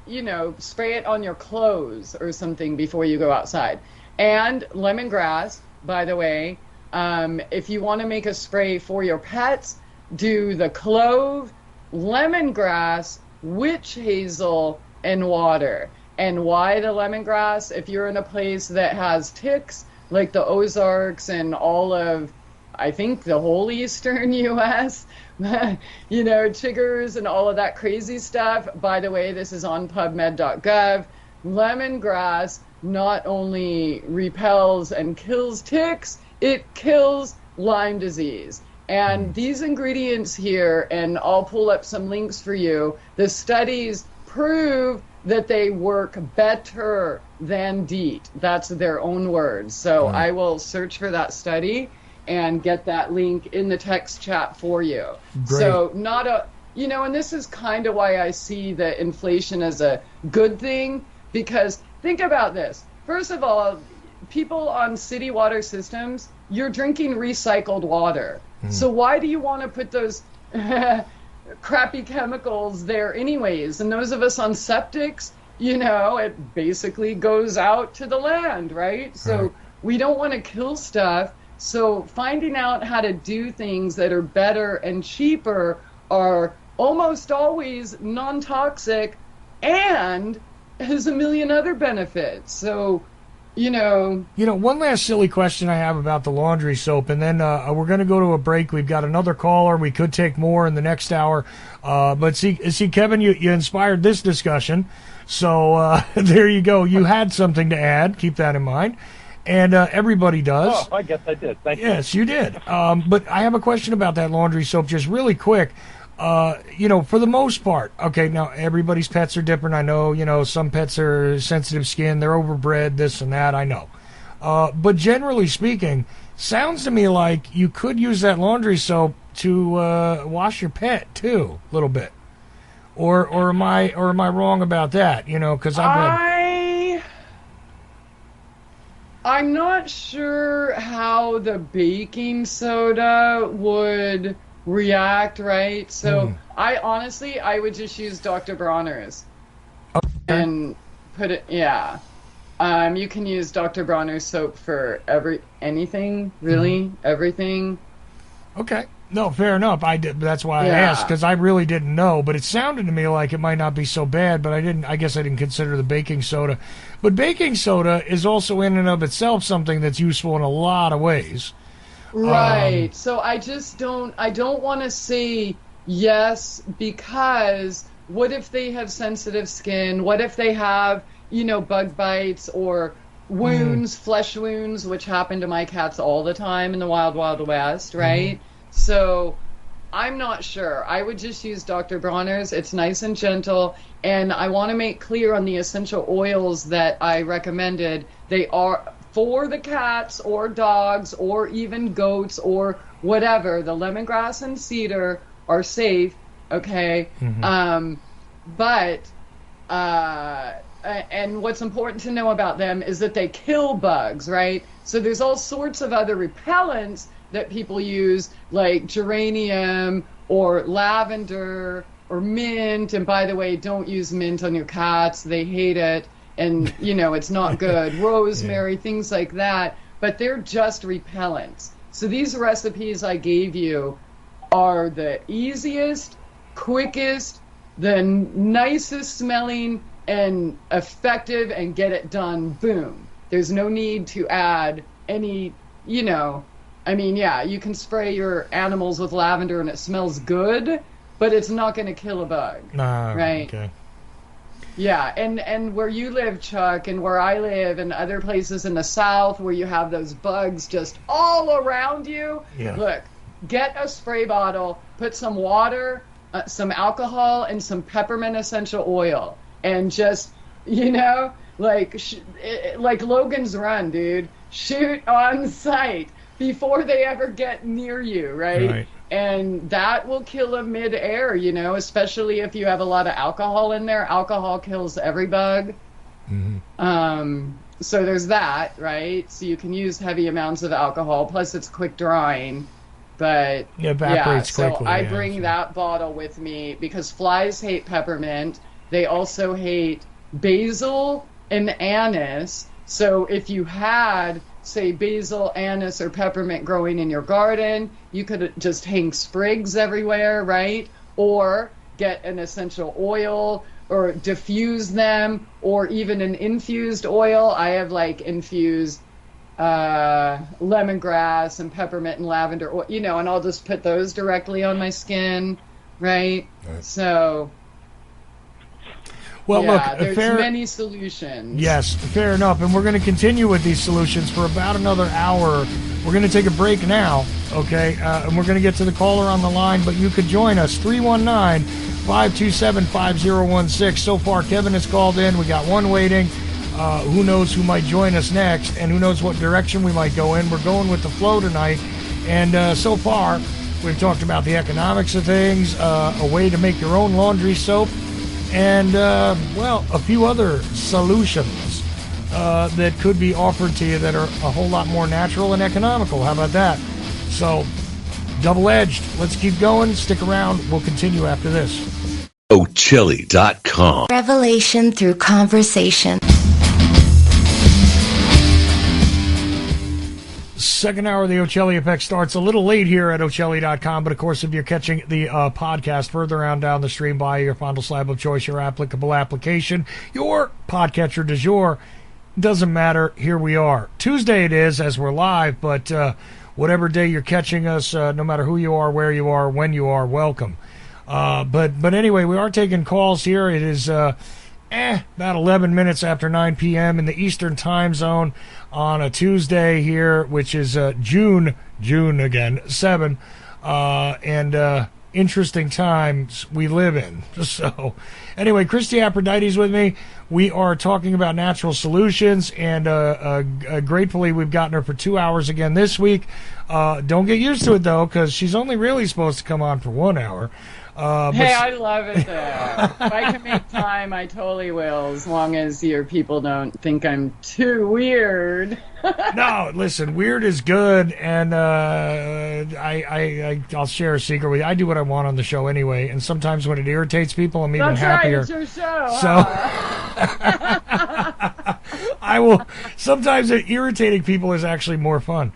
spray it on your clothes or something before you go outside. And lemongrass, by the way, if you want to make a spray for your pets, do the clove, lemongrass, witch hazel, and water. And why the lemongrass? If you're in a place that has ticks, like the Ozarks and all of, I think, the whole eastern U.S., chiggers and all of that crazy stuff. By the way, this is on PubMed.gov. Lemongrass not only repels and kills ticks, it kills Lyme disease. And these ingredients here, and I'll pull up some links for you, the studies prove that they work better than DEET. That's their own words. So I will search for that study and get that link in the text chat for you. Great. So and this is kind of why I see the inflation as a good thing, because think about this. First of all, people on city water systems, you're drinking recycled water. So why do you want to put those crappy chemicals there anyways? And those of us on septics, it basically goes out to the land, right? So we don't want to kill stuff. So finding out how to do things that are better and cheaper are almost always non-toxic and has a million other benefits. So, one last silly question I have about the laundry soap, and then we're going to go to a break. We've got another caller. We could take more in the next hour. But see, Kevin, you inspired this discussion. So there you go. You had something to add. Keep that in mind. And everybody does. Oh, I guess I did. Thank you. Yes, you did. But I have a question about that laundry soap, just really quick. For the most part, okay, now everybody's pets are different. I know, some pets are sensitive skin, they're overbred, this and that, I know. But generally speaking, sounds to me like you could use that laundry soap to wash your pet too, a little bit. Or am I wrong about that? Because I'm not sure how the baking soda would react, right? So I would just use Dr. Bronner's and put it, yeah. You can use Dr. Bronner's soap for anything, really, everything. Okay. No, fair enough. That's why I asked, because I really didn't know, but it sounded to me like it might not be so bad, but I guess I didn't consider the baking soda. But baking soda is also in and of itself something that's useful in a lot of ways. Right. So I don't want to say yes, because what if they have sensitive skin? What if they have, bug bites or wounds, flesh wounds, which happen to my cats all the time in the Wild Wild West, right? So I'm not sure. I would just use Dr. Bronner's. It's nice and gentle. And I want to make clear on the essential oils that I recommended. They are for the cats or dogs or even goats or whatever. The lemongrass and cedar are safe, okay? And what's important to know about them is that they kill bugs, right? So there's all sorts of other repellents that people use, like geranium or lavender or mint. And by the way, don't use mint on your cats. They hate it. And, it's not good. Rosemary, things like that. But they're just repellents. So these recipes I gave you are the easiest, quickest, the nicest smelling and effective, and get it done. Boom. There's no need to add any, you can spray your animals with lavender and it smells good, but it's not going to kill a bug. Right? Okay. Yeah, and where you live, Chuck, and where I live, and other places in the South where you have those bugs just all around you, look, get a spray bottle, put some water, some alcohol, and some peppermint essential oil, and just, like Logan's Run, dude, shoot on sight before they ever get near you, right? And that will kill them mid-air, especially if you have a lot of alcohol in there. Alcohol kills every bug. So there's that, right? So you can use heavy amounts of alcohol, plus it's quick drying. But it evaporates quickly. So I bring that bottle with me because flies hate peppermint. They also hate basil and anise. So if you had, say, basil, anise, or peppermint growing in your garden, you could just hang sprigs everywhere, right? Or get an essential oil or diffuse them, or even an infused oil. I have infused lemongrass and peppermint and lavender, and I'll just put those directly on my skin, right? So... Well, look, there's many solutions. Yes, fair enough. And we're going to continue with these solutions for about another hour. We're going to take a break now, okay? And we're going to get to the caller on the line, but you could join us, 319-527-5016. So far, Kevin has called in. We got one waiting. Who knows who might join us next, and who knows what direction we might go in. We're going with the flow tonight. And so far, we've talked about the economics of things, a way to make your own laundry soap, and, a few other solutions that could be offered to you that are a whole lot more natural and economical. How about that? So, double-edged. Let's keep going. Stick around. We'll continue after this. Ochelli.com. Revelation through conversation. Second hour of the Ochelli Effect starts a little late here at Ochelli.com, but of course, if you're catching the podcast further on down the stream by your fondle slab of choice, your applicable application, your podcatcher du jour, doesn't matter. Here we are. Tuesday it is, as we're live, but whatever day you're catching us, no matter who you are, where you are, when you are, welcome. But anyway, we are taking calls here. It is about 11 minutes after 9 p.m. in the Eastern time zone on a Tuesday here, which is June again, 7, and interesting times we live in. So anyway, Christie Aphrodite's with me. We are talking about natural solutions, and gratefully we've gotten her for 2 hours again this week. Don't get used to it, though, because she's only really supposed to come on for 1 hour. Hey, I love it there. If I can make time, I totally will, as long as your people don't think I'm too weird. No, listen, weird is good, and I'll share a secret with you. I do what I want on the show anyway, and sometimes when it irritates people, I'm even happier. That's right, it's your show. So I will. Sometimes irritating people is actually more fun.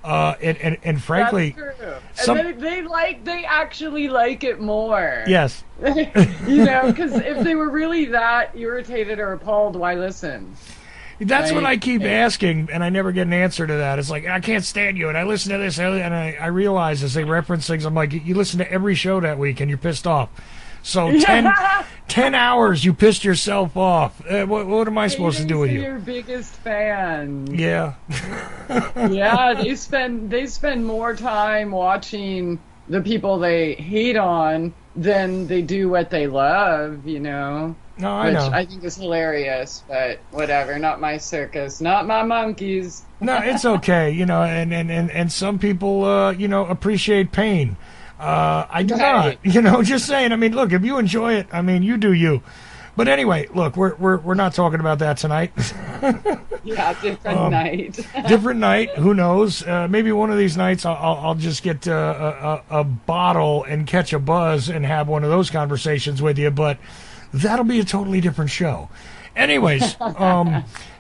And frankly, that's true. And they actually like it more. Yes. Because if they were really that irritated or appalled, why listen? That's what I keep asking, and I never get an answer to that. It's like, I can't stand you, and I listen to this, and I realize as they reference things, I'm like, you listen to every show that week, and you're pissed off. So 10 hours you pissed yourself off. What am I supposed to do with you? Your biggest fan. Yeah. Yeah, they spend more time watching the people they hate on than they do what they love, No, I know. Which I think is hilarious, but whatever. Not my circus, not my monkeys. No, it's okay, and some people, appreciate pain. I do not, just saying. I mean, look, if you enjoy it, I mean, you do you. But anyway, look, we're not talking about that tonight. Yeah, different night. Different night. Who knows? Maybe one of these nights I'll just get a bottle and catch a buzz and have one of those conversations with you. But that'll be a totally different show. Anyways,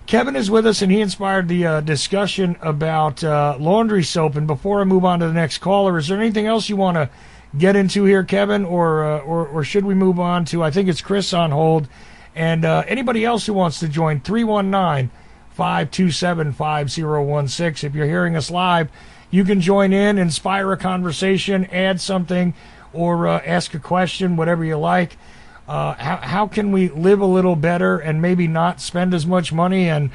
Kevin is with us, and he inspired the discussion about laundry soap. And before I move on to the next caller, is there anything else you want to get into here, Kevin, or should we move on to, I think it's Chris on hold, and anybody else who wants to join, 319-527-5016. If you're hearing us live, you can join in, inspire a conversation, add something, or ask a question, whatever you like. How can we live a little better and maybe not spend as much money and,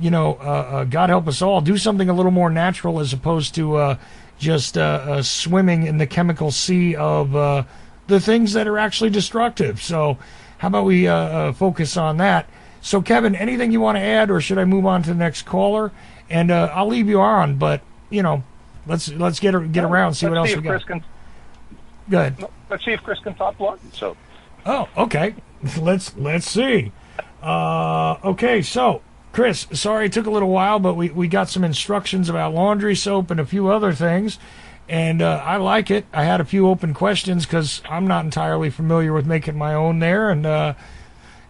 God help us all, do something a little more natural as opposed to just swimming in the chemical sea of the things that are actually destructive. So how about we focus on that? So, Kevin, anything you want to add, or should I move on to the next caller? And I'll leave you on, but, let's get around, see what else we got. Go ahead. Let's see if Chris can talk laundry soap. Oh, okay. Let's see. Okay, so Chris, sorry it took a little while, but we got some instructions about laundry soap and a few other things, and I like it. I had a few open questions because I'm not entirely familiar with making my own there. And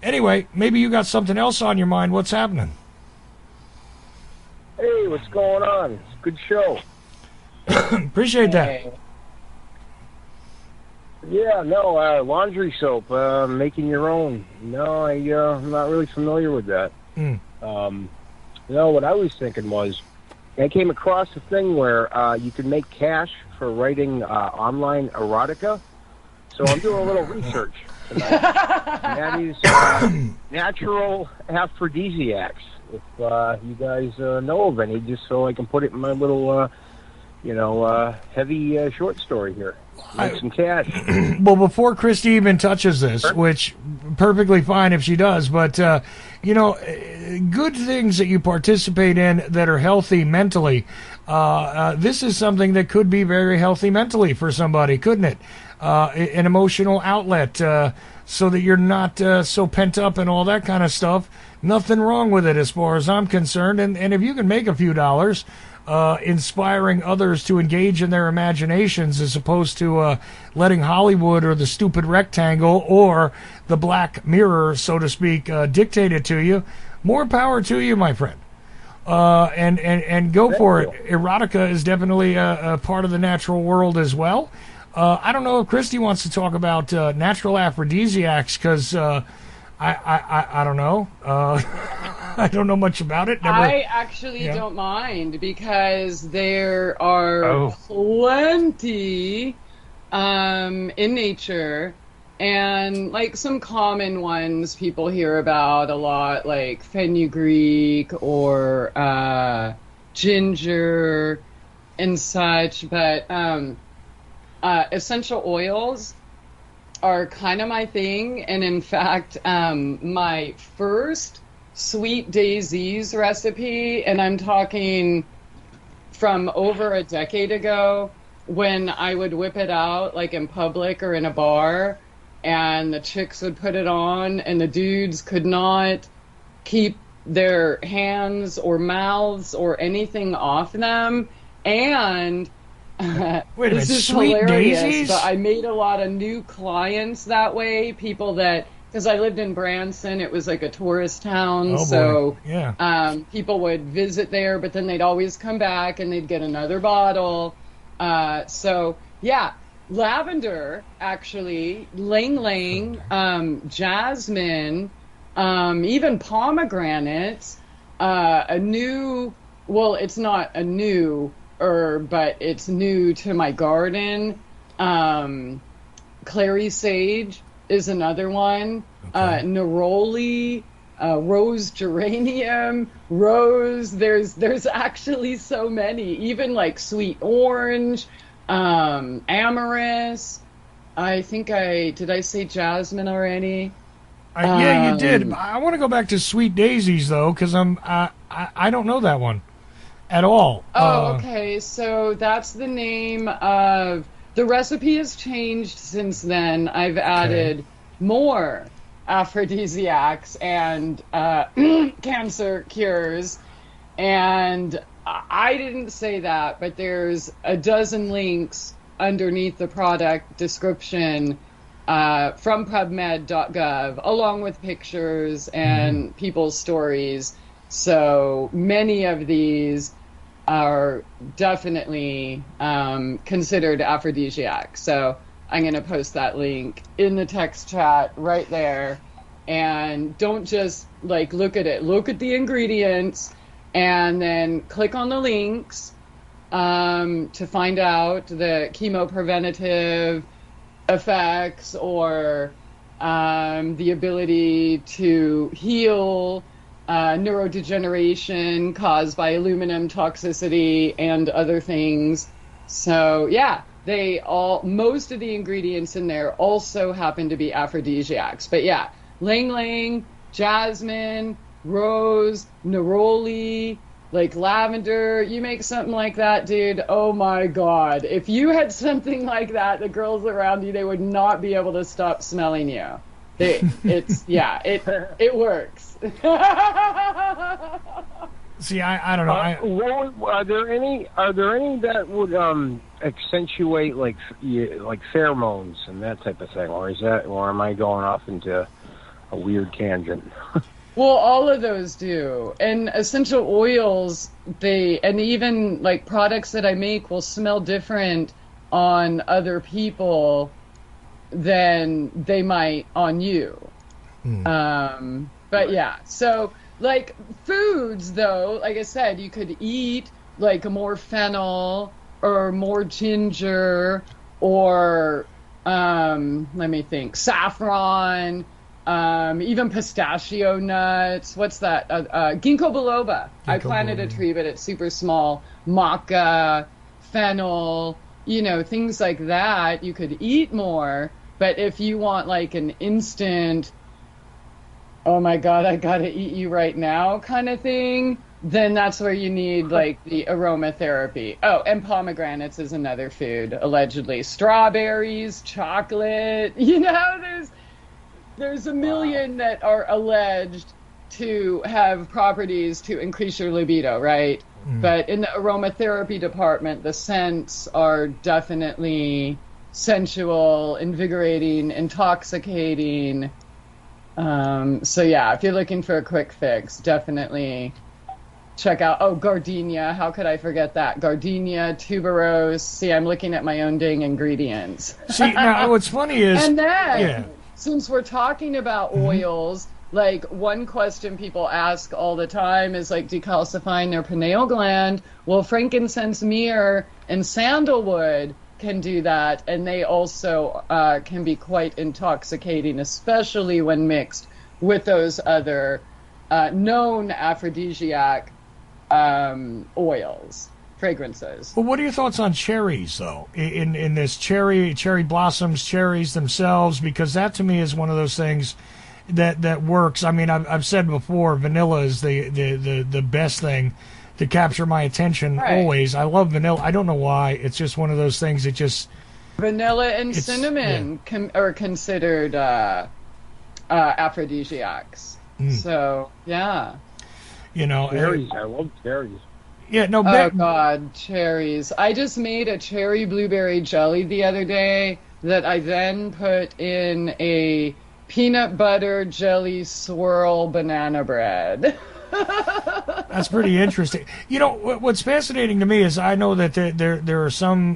anyway, maybe you got something else on your mind. What's happening? Hey, what's going on? It's a good show. Appreciate that. Yeah, no, laundry soap, making your own. No, I'm not really familiar with that. What I was thinking was, I came across a thing where you can make cash for writing online erotica. So I'm doing a little research tonight. And that is natural aphrodisiacs. If you guys know of any, just so I can put it in my little, heavy short story here. Make some cash. Well, before Christie even touches this, which perfectly fine if she does, but good things that you participate in that are healthy mentally. This is something that could be very healthy mentally for somebody, couldn't it? An emotional outlet, so that you're not so pent up and all that kind of stuff. Nothing wrong with it as far as I'm concerned. And if you can make a few dollars inspiring others to engage in their imaginations as opposed to letting Hollywood or the stupid rectangle or the Black Mirror, so to speak, dictate it to you, more power to you, my friend. And go for it. Erotica is definitely a part of the natural world as well. I don't know if Christie wants to talk about natural aphrodisiacs because I don't know. I don't know much about it. I actually don't mind because there are plenty in nature, and like some common ones people hear about a lot, like fenugreek or ginger and such. But essential oils are kind of my thing, and in fact, my first Sweet Daisies recipe, and I'm talking from over a decade ago, when I would whip it out, like in public or in a bar, and the chicks would put it on, and the dudes could not keep their hands or mouths or anything off them. And Wait a minute, this is Sweet hilarious, Daisies? but I made a lot of new clients that way. People that, because I lived in Branson, it was like a tourist town, Oh, boy. so Yeah. people would visit there, but then they'd always come back and they'd get another bottle. So yeah, lavender, actually, lang lang, jasmine, even pomegranate, a new, well, it's not a new herb, but it's new to my garden. Clary sage is another one. Okay. Neroli, rose geranium, rose. There's actually so many. Even like sweet orange, amorous. I think did I say jasmine already? Yeah, you did. I want to go back to Sweet Daisies though, because I don't know that one at all. Okay. So that's the name of the recipe has changed since then. I've added more aphrodisiacs and cancer cures, and I didn't say that, but there's a dozen links underneath the product description from PubMed.gov, along with pictures and people's stories. So many of these are definitely considered aphrodisiac. So I'm going to post that link in the text chat right there. And don't just like look at it. Look at the ingredients and then click on the links to find out the chemopreventative effects or the ability to heal neurodegeneration caused by aluminum toxicity and other things. So yeah, most of the ingredients in there also happen to be aphrodisiacs. But yeah, lang lang, jasmine, rose, neroli, like lavender. You make something like that, dude, oh my god. If you had something like that, the girls around you, they would not be able to stop smelling you. It works. See, I don't know. Are there any that would accentuate like pheromones and that type of thing, or am I going off into a weird tangent? Well, all of those do. And essential oils, and even like products that I make will smell different on other people than they might on you. But yeah, so like foods though, like I said, you could eat like more fennel or more ginger or let me think, saffron, even pistachio nuts. What's that? Ginkgo biloba. I planted a tree, but it's super small. Maca, fennel, things like that. You could eat more, but if you want like an instant, oh my god, I gotta eat you right now kind of thing, then that's where you need like the aromatherapy. Oh, and pomegranates is another food, allegedly. Strawberries, chocolate, there's a million that are alleged to have properties to increase your libido, right? But in the aromatherapy department, the scents are definitely sensual, invigorating, intoxicating. So yeah, if you're looking for a quick fix, definitely check out, gardenia. How could I forget that? Gardenia, tuberose. See, I'm looking at my own dang ingredients. See, now what's funny is... And then, since we're talking about oils, like one question people ask all the time is like decalcifying their pineal gland. Well, frankincense, myrrh, and sandalwood can do that, and they also can be quite intoxicating, especially when mixed with those other known aphrodisiac oils, fragrances. Well, what are your thoughts on cherries, though? In this cherry blossoms, cherries themselves, because that to me is one of those things that works. I mean, I've said before, vanilla is the best thing to capture my attention always. I love vanilla. I don't know why. It's just one of those things that just... Vanilla and cinnamon are considered aphrodisiacs. So, yeah. You know, cherries. I love cherries. Yeah, no. Oh God, cherries! I just made a cherry blueberry jelly the other day that I then put in a peanut butter jelly swirl banana bread. That's pretty interesting. You know, what's fascinating to me is I know that there are some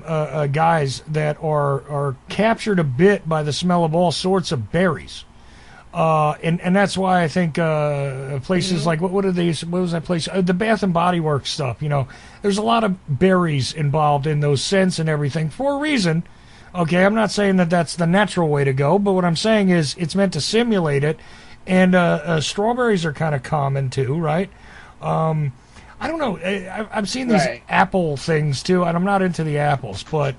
guys that are captured a bit by the smell of all sorts of berries. And that's why I think places like what was that place? The Bath and Body Works stuff. You know, there's a lot of berries involved in those scents and everything for a reason. Okay, I'm not saying that that's the natural way to go, but what I'm saying is it's meant to simulate it. And strawberries are kind of common too, right? I don't know. I've seen these apple things too, and I'm not into the apples, but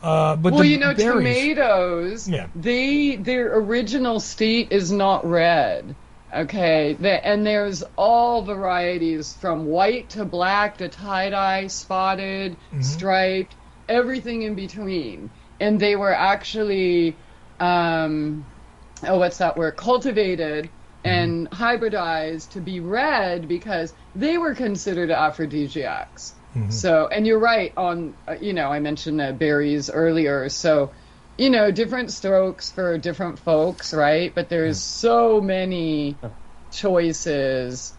well, you know, berries, tomatoes, their original state is not red. Okay, and there's all varieties from white to black to tie-dye, spotted, striped, everything in between. And they were actually, what's that word? Cultivated and hybridized to be red because they were considered aphrodisiacs. So, and you're right on, you know, I mentioned berries earlier. So, you know, different strokes for different folks, right? But there's so many choices.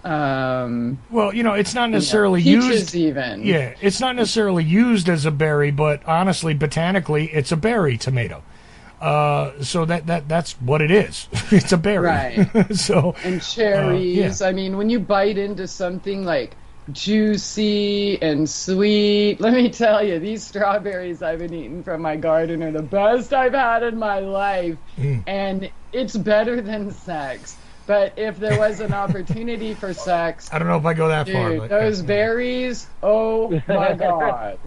Well, you know, it's not necessarily peaches used. Even. Yeah, it's not necessarily used as a berry, but honestly, botanically, it's a berry tomato. So that's what it is. It's a berry. Right. So and cherries. I mean, when you bite into something like juicy and sweet, let me tell you, these strawberries I've been eating from my garden are the best I've had in my life. And it's better than sex. But if there was an opportunity for sex, I don't know if I go that far. But, those berries, oh my God.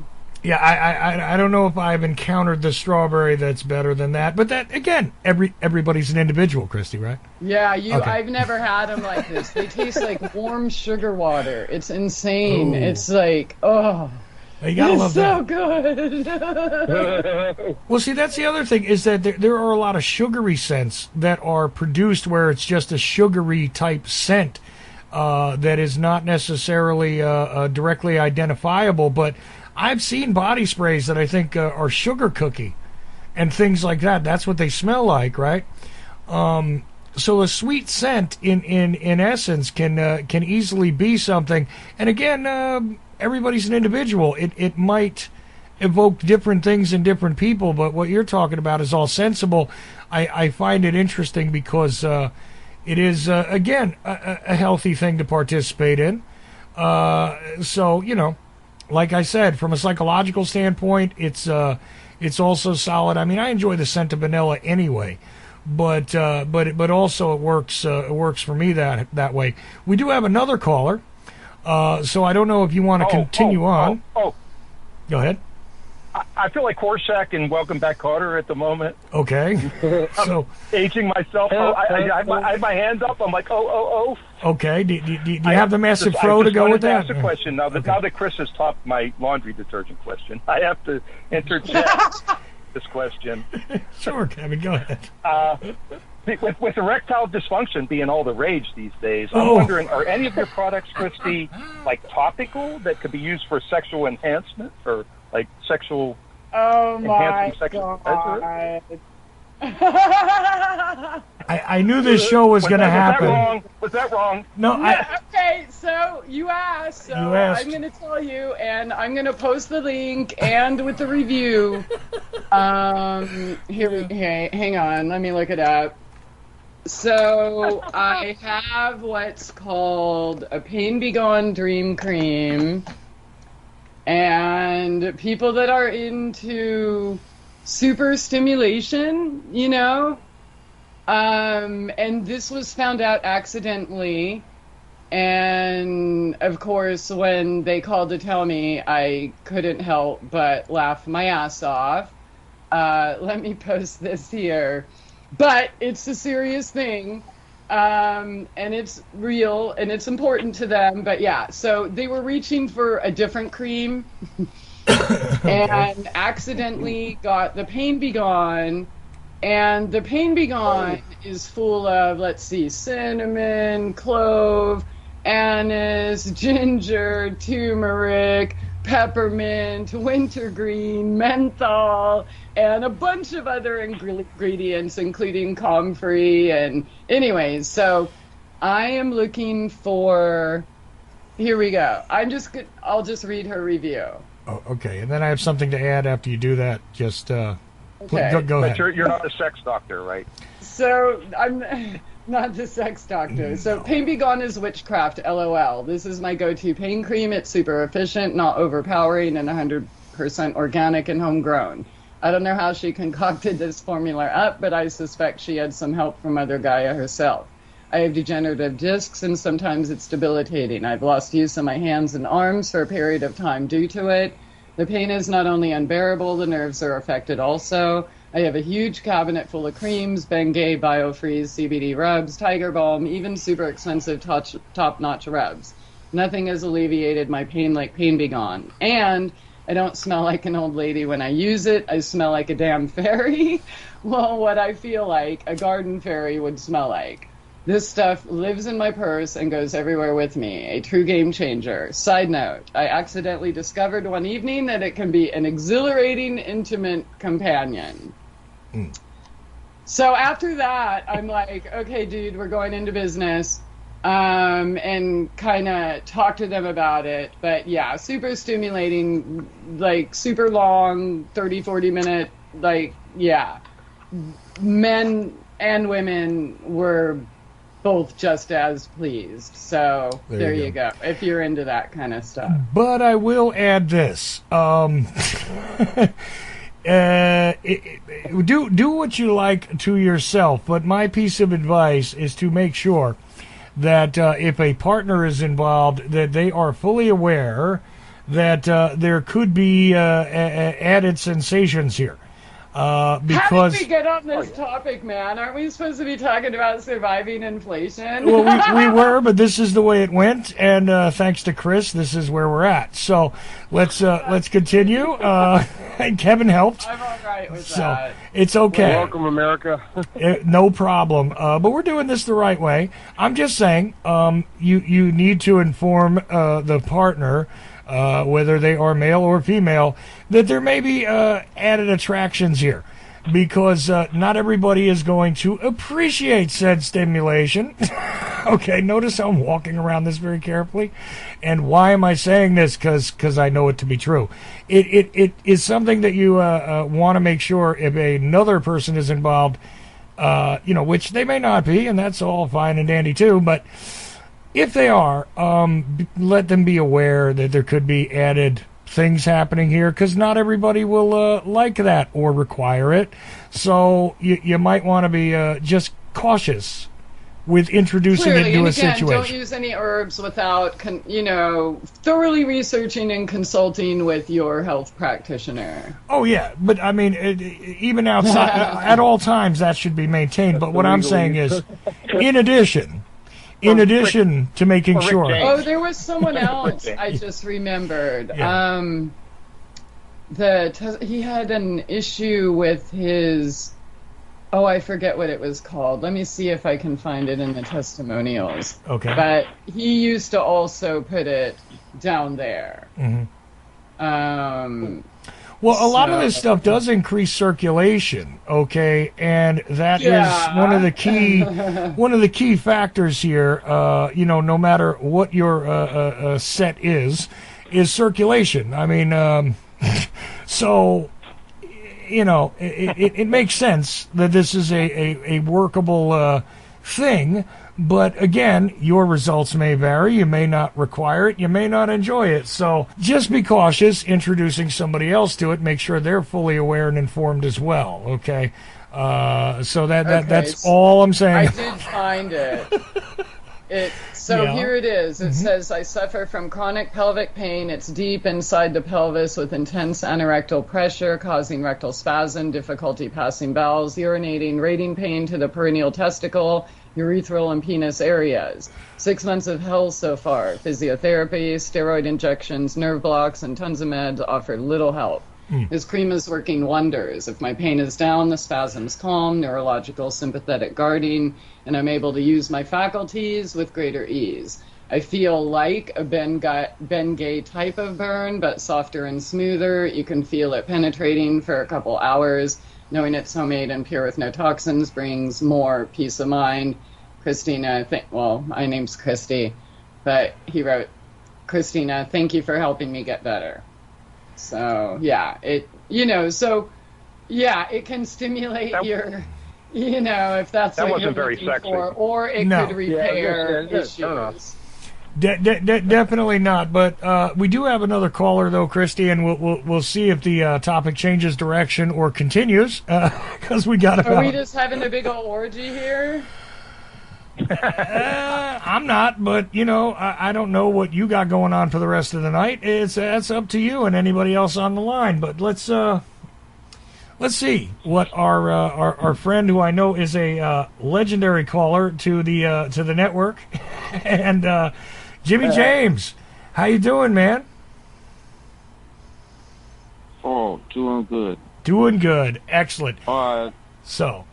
Yeah, I don't know if I've encountered the strawberry that's better than that. But that, again, everybody's an individual, Christy, right? Yeah, I've never had them like this. They taste like warm sugar water. It's insane. Ooh. It's like, oh. You gotta love so that. Good. Well, see, that's the other thing is that there are a lot of sugary scents that are produced where it's just a sugary type scent that is not necessarily directly identifiable. But I've seen body sprays that I think are sugar cookie and things like that. That's what they smell like, right? So a sweet scent in essence can easily be something. And again, everybody's an individual. It might evoke different things in different people, but what you're talking about is all sensible. I find it interesting because it is, again, a healthy thing to participate in. So, you know, like I said, from a psychological standpoint, it's also solid. I mean, I enjoy the scent of vanilla anyway, but also it works for me that way. We do have another caller. So I don't know if you want to continue on. Go ahead. I feel like Horshack and Welcome Back Kotter at the moment. Okay. So aging myself. I have my hands up. I'm like, oh. Okay. Do you have the massive throw to go with that? I just wanted to ask a question. Now that Chris has topped my laundry detergent question, I have to interject this question. Sure, Kevin. Go ahead. With erectile dysfunction being all the rage these days, I'm wondering, are any of your products, Christy, like topical that could be used for sexual enhancement or like sexual enhancing sexual pleasure? I knew this show was going to happen. Was that wrong? No, okay, so you asked, so I'm going to tell you, and I'm going to post the link and with the review. Hang on, let me look it up. So I have what's called a Pain Be Gone Dream Cream, and people that are into super stimulation, you know, and this was found out accidentally, and of course when they called to tell me, I couldn't help but laugh my ass off. Let me post this here. But it's a serious thing. And it's real and it's important to them. But yeah, so they were reaching for a different cream and accidentally got the Pain Be Gone. And the Pain Be Gone is full of, let's see, cinnamon, clove, anise, ginger, turmeric, peppermint, wintergreen, menthol, and a bunch of other ingredients, including comfrey. And anyways, so I am looking for, here we go. I'll just read her review. Oh, okay, and then I have something to add after you do that. Just Okay. go ahead. But you're not a sex doctor, right? So I'm not the sex doctor. So Pain Be Gone is witchcraft, LOL. This is my go-to pain cream. It's super efficient, not overpowering, and 100% organic and homegrown. I don't know how she concocted this formula up, but I suspect she had some help from Mother Gaia herself. I have degenerative discs, and sometimes it's debilitating. I've lost use of my hands and arms for a period of time due to it. The pain is not only unbearable, the nerves are affected also. I have a huge cabinet full of creams, Bengay, Biofreeze, CBD rubs, Tiger Balm, even super expensive top-notch rubs. Nothing has alleviated my pain like Pain Be Gone. And I don't smell like an old lady when I use it. I smell like a damn fairy. Well, what I feel like a garden fairy would smell like. This stuff lives in my purse and goes everywhere with me. A true game changer. Side note, I accidentally discovered one evening that it can be an exhilarating, intimate companion. So after that, I'm like, okay, dude, we're going into business, and kind of talk to them about it. But yeah, super stimulating, like super long, 30, 40 minute, like, yeah. Men and women were both just as pleased. So there you go. If you're into that kind of stuff. But I will add this. Do what you like to yourself, but my piece of advice is to make sure that if a partner is involved, that they are fully aware that there could be added sensations here. Because how did we get on this topic, man? Aren't we supposed to be talking about surviving inflation? Well, we were, but this is the way it went, and thanks to Chris, this is where we're at. So let's continue. And Kevin helped. I'm all right with that. It's okay. Welcome, America. No problem. But we're doing this the right way. I'm just saying, you need to inform the partner, whether they are male or female, that there may be added attractions here, because not everybody is going to appreciate said stimulation. Okay, notice how I'm walking around this very carefully. And why am I saying this? Because I know it to be true. It is something that you want to make sure if another person is involved, which they may not be, and that's all fine and dandy too, but if they are, let them be aware that there could be added things happening here, because not everybody will like that or require it. So you might want to be just cautious with introducing it into a situation. Don't use any herbs without, thoroughly researching and consulting with your health practitioner. Oh, yeah. But, I mean, even outside, at all times, that should be maintained. But what I'm saying is, in addition to making sure. Oh, there was someone else I just remembered. Yeah. He had an issue with his. Oh, I forget what it was called. Let me see if I can find it in the testimonials. Okay. But he used to also put it down there. Mm-hmm. Well, a lot of this stuff does increase circulation, okay, and that is one of the key factors here. No matter what your set is circulation. I mean, so. It makes sense that this is a workable thing, but again, your results may vary. You may not require it. You may not enjoy it. So just be cautious introducing somebody else to it. Make sure they're fully aware and informed as well, okay? So that's all I'm saying. I did find it. It's So Yeah. here it is. It says, I suffer from chronic pelvic pain. It's deep inside the pelvis with intense anorectal pressure causing rectal spasm, difficulty passing bowels, urinating, radiating pain to the perineal testicle, urethral and penis areas. 6 months of hell so far. Physiotherapy, steroid injections, nerve blocks, and tons of meds offer little help. This cream is working wonders. If my pain is down, the spasms calm, neurological sympathetic guarding, and I'm able to use my faculties with greater ease. I feel like a Bengay type of burn, but softer and smoother. You can feel it penetrating for a couple hours. Knowing it's homemade and pure with no toxins brings more peace of mind. Christina, my name's Christie, but he wrote, Christina, thank you for helping me get better. So, yeah, it can stimulate your, if that's That what wasn't you're very looking sexy. for, or it No. could repair Yeah, I don't know. issues. Definitely not. But we do have another caller, though, Christy, and we'll see if the topic changes direction or continues, because we got Are we about... just having a big old orgy here? I'm not, but I don't know what you got going on for the rest of the night. That's up to you and anybody else on the line. But let's see what our friend, who I know is a legendary caller to the network, and Jimmy James, how you doing, man? Oh, doing good. Doing good, excellent. So,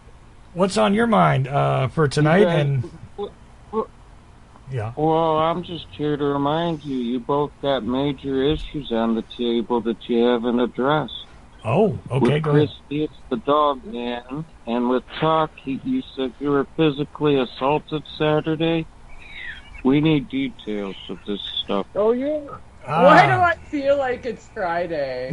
what's on your mind for tonight? And yeah. Well, I'm just here to remind you, you both got major issues on the table that you haven't addressed. Oh, okay, with go ahead. Christie, it's the dog man, and with Talk, you said you were physically assaulted Saturday. We need details of this stuff. Oh, yeah. Why do I feel like it's Friday?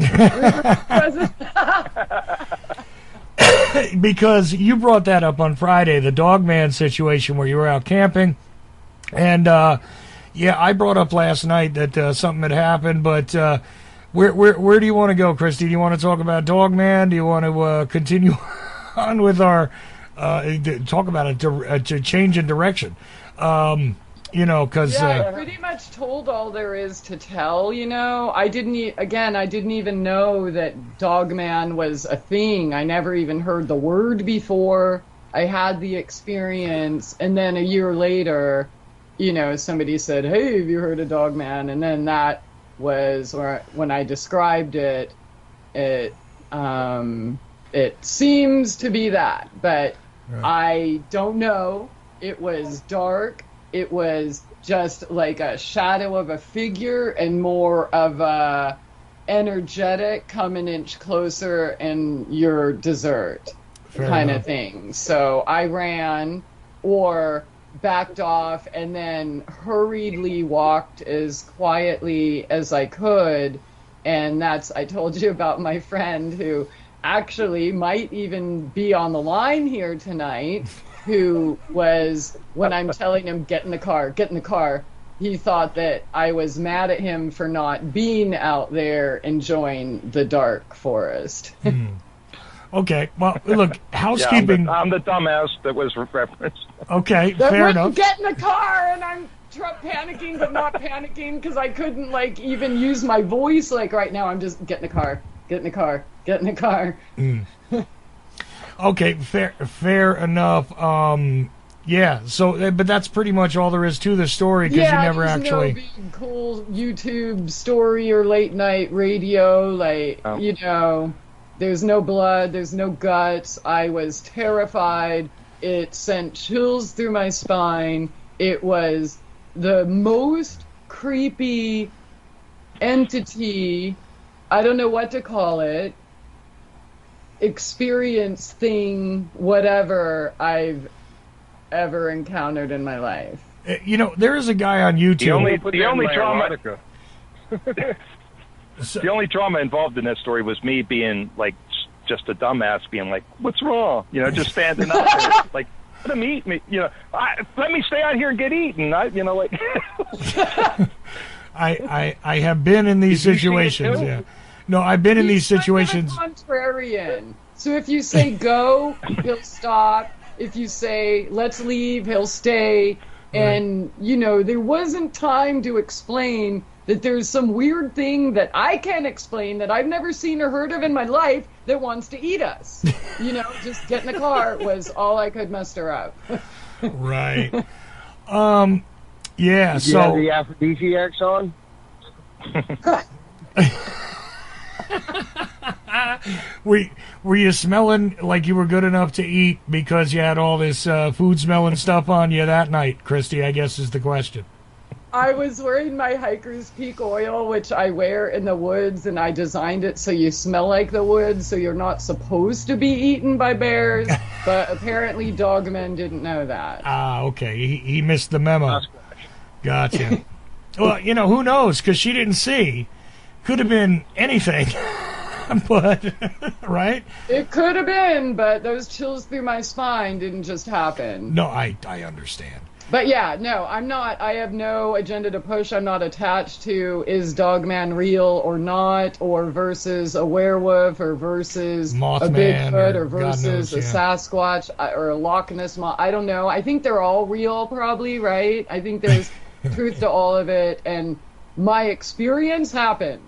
Because you brought that up on Friday, the dog man situation where you were out camping. And, I brought up last night that something had happened, but where do you want to go, Christy? Do you want to talk about dog man? Do you want to continue on with our talk about a change in direction? Because I pretty much told all there is to tell. I didn't even know that Dogman was a thing. I never even heard the word before. I had the experience, and then a year later, somebody said, "Hey, have you heard of Dogman?" And then that was when I described it. It seems to be that, but I don't know. It was dark. It was just like a shadow of a figure and more of a energetic, come an inch closer and your dessert kind of thing. So I ran or backed off and then hurriedly walked as quietly as I could. And I told you about my friend who actually might even be on the line here tonight, who was, when I'm telling him, get in the car, he thought that I was mad at him for not being out there enjoying the dark forest. Okay, well, look, housekeeping... Yeah, I'm the dumbass that was referenced. Okay, That fair wouldn't enough. get in the car, and I'm panicking, but not panicking, because I couldn't, even use my voice, right now. I'm just, get in the car, get in the car, get in the car. Okay, fair enough. So, but that's pretty much all there is to the story, because you never there's actually... no big, cool YouTube story or late night radio, there's no blood, there's no guts. I was terrified. It sent chills through my spine. It was the most creepy entity, I don't know what to call it, experience thing, whatever I've ever encountered in my life. There is a guy on YouTube... The only trauma... The only drama involved in that story was me being just a dumbass, being like, "What's wrong?" Just standing up there, let him eat me. Let me stay out here and get eaten. I have been in these situations. Yeah, no, I've been in these situations. He's kind of a contrarian. So if you say go, he'll stop. If you say let's leave, he'll stay. And, there wasn't time to explain that there's some weird thing that I can't explain that I've never seen or heard of in my life that wants to eat us. Just get in the car was all I could muster up. Right. Did you have the aphrodisiacs on? Were you smelling like you were good enough to eat because you had all this food smelling stuff on you that night, Christie, I guess is the question. I was wearing my Hiker's Peak oil, which I wear in the woods, and I designed it so you smell like the woods, so you're not supposed to be eaten by bears, but apparently dogmen didn't know that. Ah, okay. He missed the memo. Gotcha. Well, who knows, because she didn't see. Could have been anything. But, right? It could have been, but those chills through my spine didn't just happen. No, I understand. But yeah, no, I'm not. I have no agenda to push. I'm not attached to is Dogman real or not, or versus a werewolf, or versus Mothman, a Bigfoot, or knows, versus a Sasquatch, or a Loch Ness Monster. I don't know. I think they're all real, probably, right? I think there's truth to all of it, and my experience happened.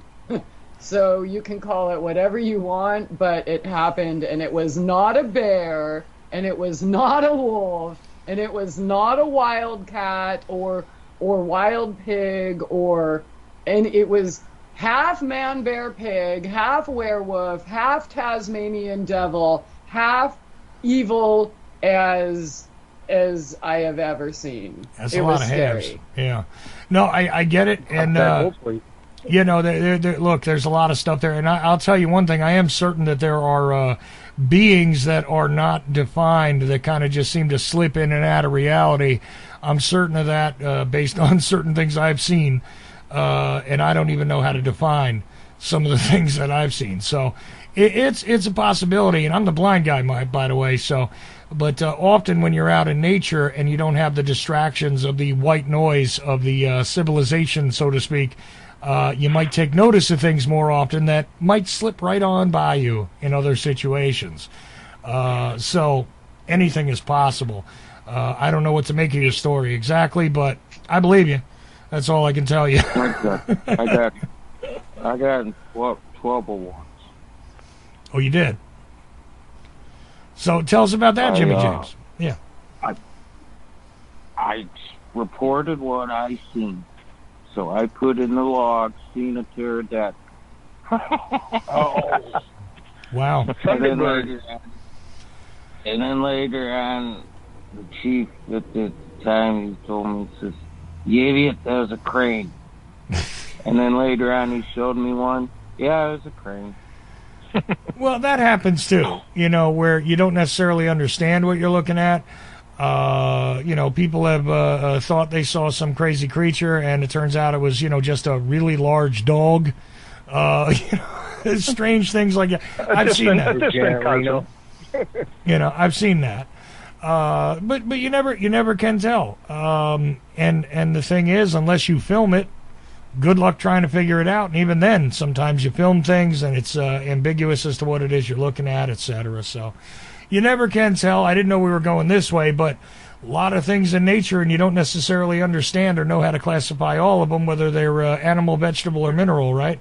So you can call it whatever you want, but it happened, and it was not a bear, and it was not a wolf, and it was not a wildcat or wild pig, and it was half man bear pig, half werewolf, half Tasmanian devil, half evil as I have ever seen. That's a lot of halves. Yeah. No, I get it, and hopefully. Look, there's a lot of stuff there, and I'll tell you one thing. I am certain that there are beings that are not defined that kind of just seem to slip in and out of reality. I'm certain of that based on certain things I've seen, and I don't even know how to define some of the things that I've seen. So it's a possibility, and I'm the blind guy, by the way. So, but often when you're out in nature and you don't have the distractions of the white noise of the civilization, so to speak, you might take notice of things more often that might slip right on by you in other situations. So anything is possible. I don't know what to make of your story exactly, but I believe you. That's all I can tell you. I got 12 awards. Oh, you did? So tell us about that, Jimmy James. Yeah. I reported what I seen. So I put in the log, seen a pterodactyl. Oh. Wow. And then later on, the chief at the time, he told me, he says, "You idiot, that was a crane." And then later on, he showed me one. Yeah, it was a crane. Well, that happens too, where you don't necessarily understand what you're looking at. People have thought they saw some crazy creature, and it turns out it was, just a really large dog. Strange things like that. I've seen that. I've seen that. But you never can tell. And the thing is, unless you film it, good luck trying to figure it out. And even then, sometimes you film things and it's ambiguous as to what it is you're looking at, etc. So you never can tell. I didn't know we were going this way, but a lot of things in nature, and you don't necessarily understand or know how to classify all of them, whether they're animal, vegetable, or mineral, right?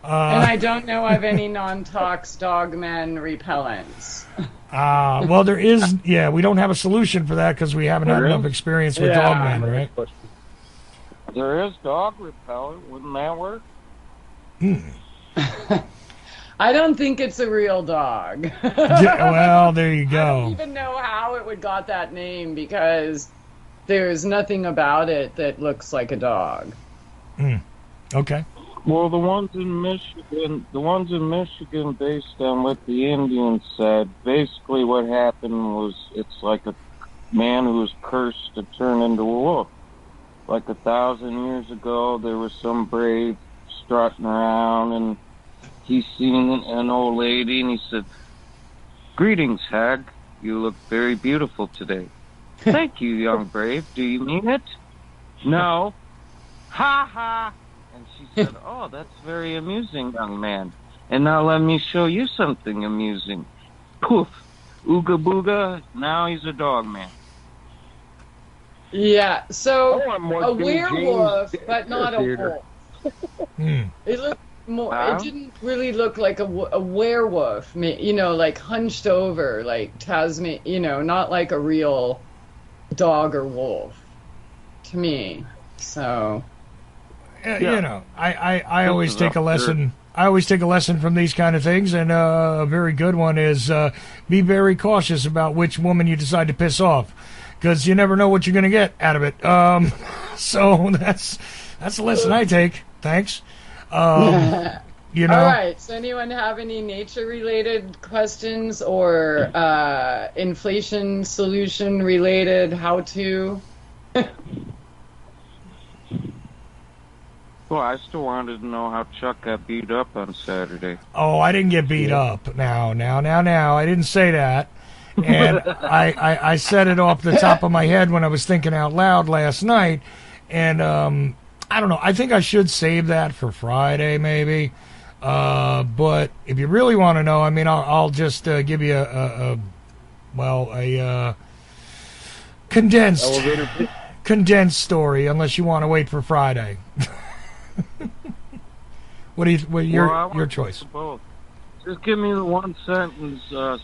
And I don't know of any non-tox dogmen repellents. Well, there is, we don't have a solution for that because we haven't had enough experience with dogmen, right? There is dog repellent. Wouldn't that work? I don't think it's a real dog. Well, there you go. I don't even know how it would got that name because there's nothing about it that looks like a dog. Okay. Well, the ones in Michigan, based on what the Indians said, basically what happened was it's like a man who was cursed to turn into a wolf. Like 1,000 years ago, there was some brave strutting around, and he seen an old lady, and he said, "Greetings, hag. You look very beautiful today." "Thank you, young brave. Do you mean it?" "No." "Ha ha." And she said, "Oh, that's very amusing, young man. And now let me show you something amusing." Poof. Ooga booga. Now he's a dog man. Yeah, so I want more a Jimmy James werewolf, but not a theater. wolf. Hmm. It looked more. Huh? It didn't really look like a werewolf. You know, like hunched over, like Tasman. You know, not like a real dog or wolf to me. So You Yeah. know, I This always is take a up lesson. I always take a lesson from these kind of things, and a very good one is be very cautious about which woman you decide to piss off, because you never know what you're going to get out of it. So that's a lesson I take. Thanks. You know, all right. So anyone have any nature-related questions or inflation solution-related how-to? Well, I still wanted to know how Chuck got beat up on Saturday. oh, I didn't get beat up. Now. I didn't say that. And I said it off the top of my head when I was thinking out loud last night. And I don't know. I think I should save that for Friday, maybe. But if you really want to know, I mean, I'll just give you a condensed Elevator pitch. condensed story, unless you want to wait for Friday. What your I want choice? Both. Just give me the one sentence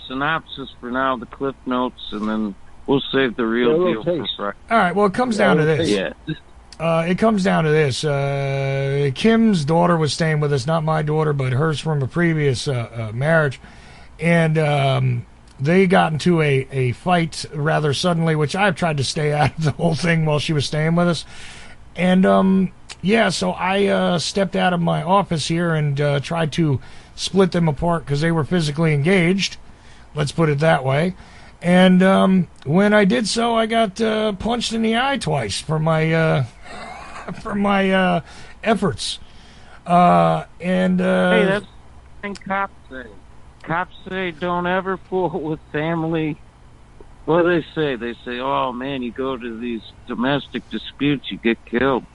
synopsis for now, the cliff notes, and then we'll save the real Yeah, deal little for taste. Friday. All right. Well, it comes down to this. Yeah. It comes down to this. Kim's daughter was staying with us, not my daughter, but hers from a previous marriage. And they got into a fight rather suddenly, which I've tried to stay out of the whole thing while she was staying with us. And, yeah, so I stepped out of my office here and tried to split them apart because they were physically engaged. Let's put it that way. And when I did so, I got punched in the eye twice for my efforts. And Hey, that's what cops say. Cops say don't ever fool with family. What do they say? They say, oh, man, you go to these domestic disputes, you get killed.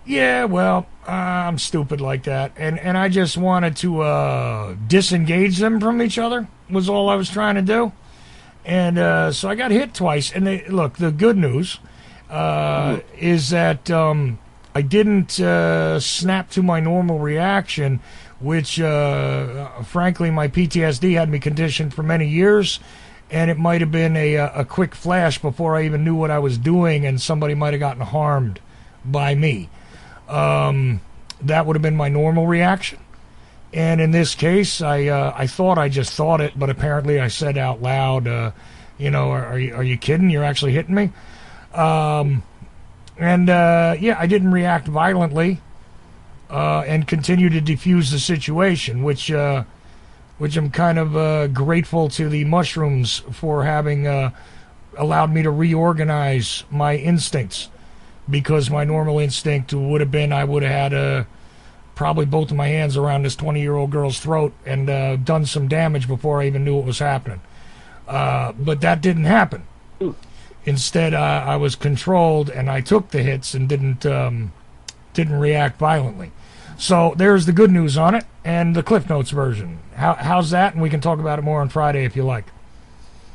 yeah, well, I'm stupid like that, and I just wanted to disengage them from each other was all I was trying to do. And so I got hit twice. And look, the good news is that I didn't snap to my normal reaction, which, frankly, my PTSD had me conditioned for many years. And it might have been a quick flash before I even knew what I was doing, and somebody might have gotten harmed by me. That would have been my normal reaction. And in this case, I thought I just thought it, but apparently I said out loud, are you kidding? You're actually hitting me? Yeah, I didn't react violently and continue to defuse the situation, which I'm kind of grateful to the mushrooms for having allowed me to reorganize my instincts, because my normal instinct would have been I would have had probably both of my hands around this 20-year-old girl's throat and done some damage before I even knew what was happening. But that didn't happen. Instead, I was controlled, and I took the hits and didn't react violently. So there's the good news on it, and the Cliff Notes version. How's that? And we can talk about it more on Friday if you like.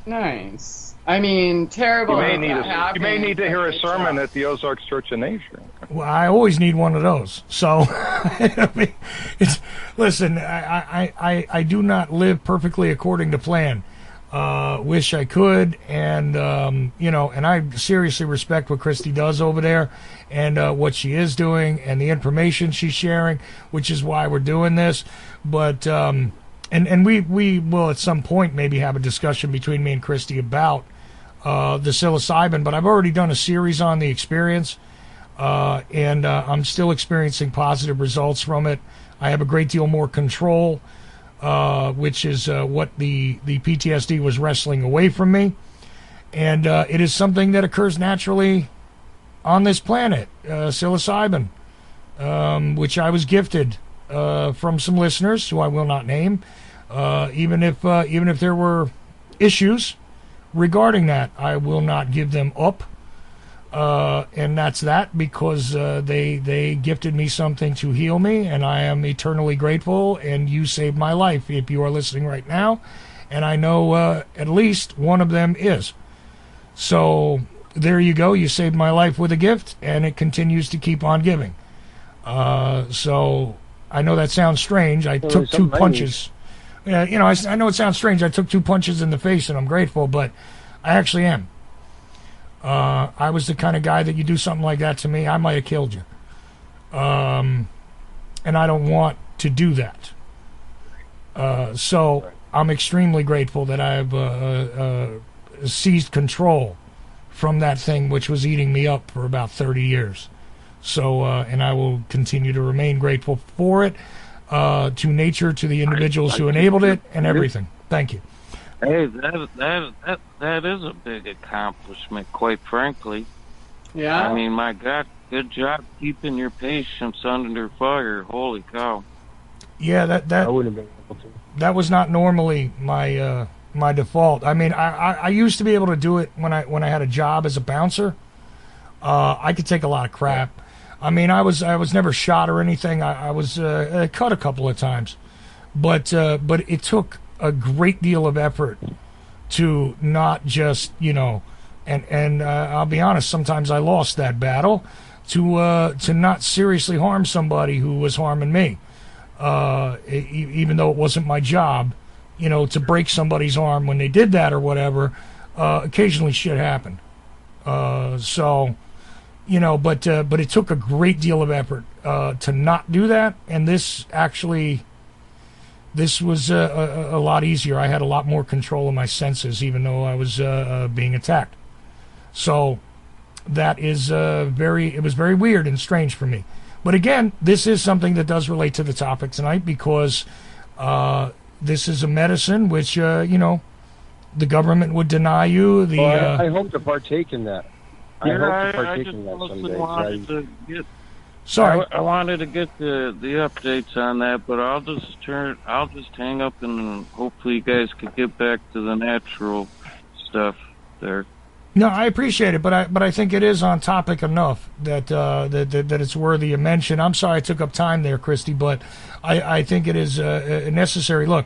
Nice. I mean, terrible. You may that need happened, to hear a but sermon at the Ozarks Church of Nature. Well, I always need one of those. So, I mean, listen, I do not live perfectly according to plan. Wish I could, and and I seriously respect what Christie does over there, and what she is doing, and the information she's sharing, which is why we're doing this. But and we will at some point maybe have a discussion between me and Christie about the psilocybin. But I've already done a series on the experience, and I'm still experiencing positive results from it. I have a great deal more control. Which is what the PTSD was wrestling away from me. And it is something that occurs naturally on this planet, psilocybin, which I was gifted from some listeners who I will not name, even if there were issues regarding that, I will not give them up. And that's that, because they gifted me something to heal me, and I am eternally grateful, and you saved my life if you are listening right now, and I know at least one of them is. So there you go. You saved my life with a gift, and it continues to keep on giving. So I know that sounds strange. I took 2 punches. You know, I know it sounds strange. I took 2 punches in the face, and I'm grateful, but I actually am. I was the kind of guy that you do something like that to me, I might have killed you. And I don't want to do that. So I'm extremely grateful that I've seized control from that thing which was eating me up for about 30 years. So, and I will continue to remain grateful for it, to nature, to the individuals who enabled it, and everything. Thank you. Hey, that is a big accomplishment, quite frankly. Yeah. I mean, my God, good job keeping your patients under fire. Holy cow. Yeah, I wouldn't have been able to. that was not normally my my default. I mean, I used to be able to do it when I had a job as a bouncer. I could take a lot of crap. I mean, I was never shot or anything. I was cut a couple of times, but it took a great deal of effort to not just, you know, and I'll be honest, sometimes I lost that battle to not seriously harm somebody who was harming me, even though it wasn't my job, you know, to break somebody's arm when they did that or whatever. Occasionally shit happened. So, you know, but it took a great deal of effort to not do that, and this was a lot easier. I had a lot more control of my senses, even though I was being attacked. So that is it was very weird and strange for me. But again, this is something that does relate to the topic tonight, because this is a medicine which, you know, the government would deny you. I hope to partake in that. I hope to I partake just in that mostly someday. wanted to get. Sorry. I wanted to get the updates on that, but I'll just hang up and hopefully you guys could get back to the natural stuff there. No, I appreciate it, but I think it is on topic enough that it's worthy of mention. I'm sorry I took up time there, Christie, but I think it is necessary. Look,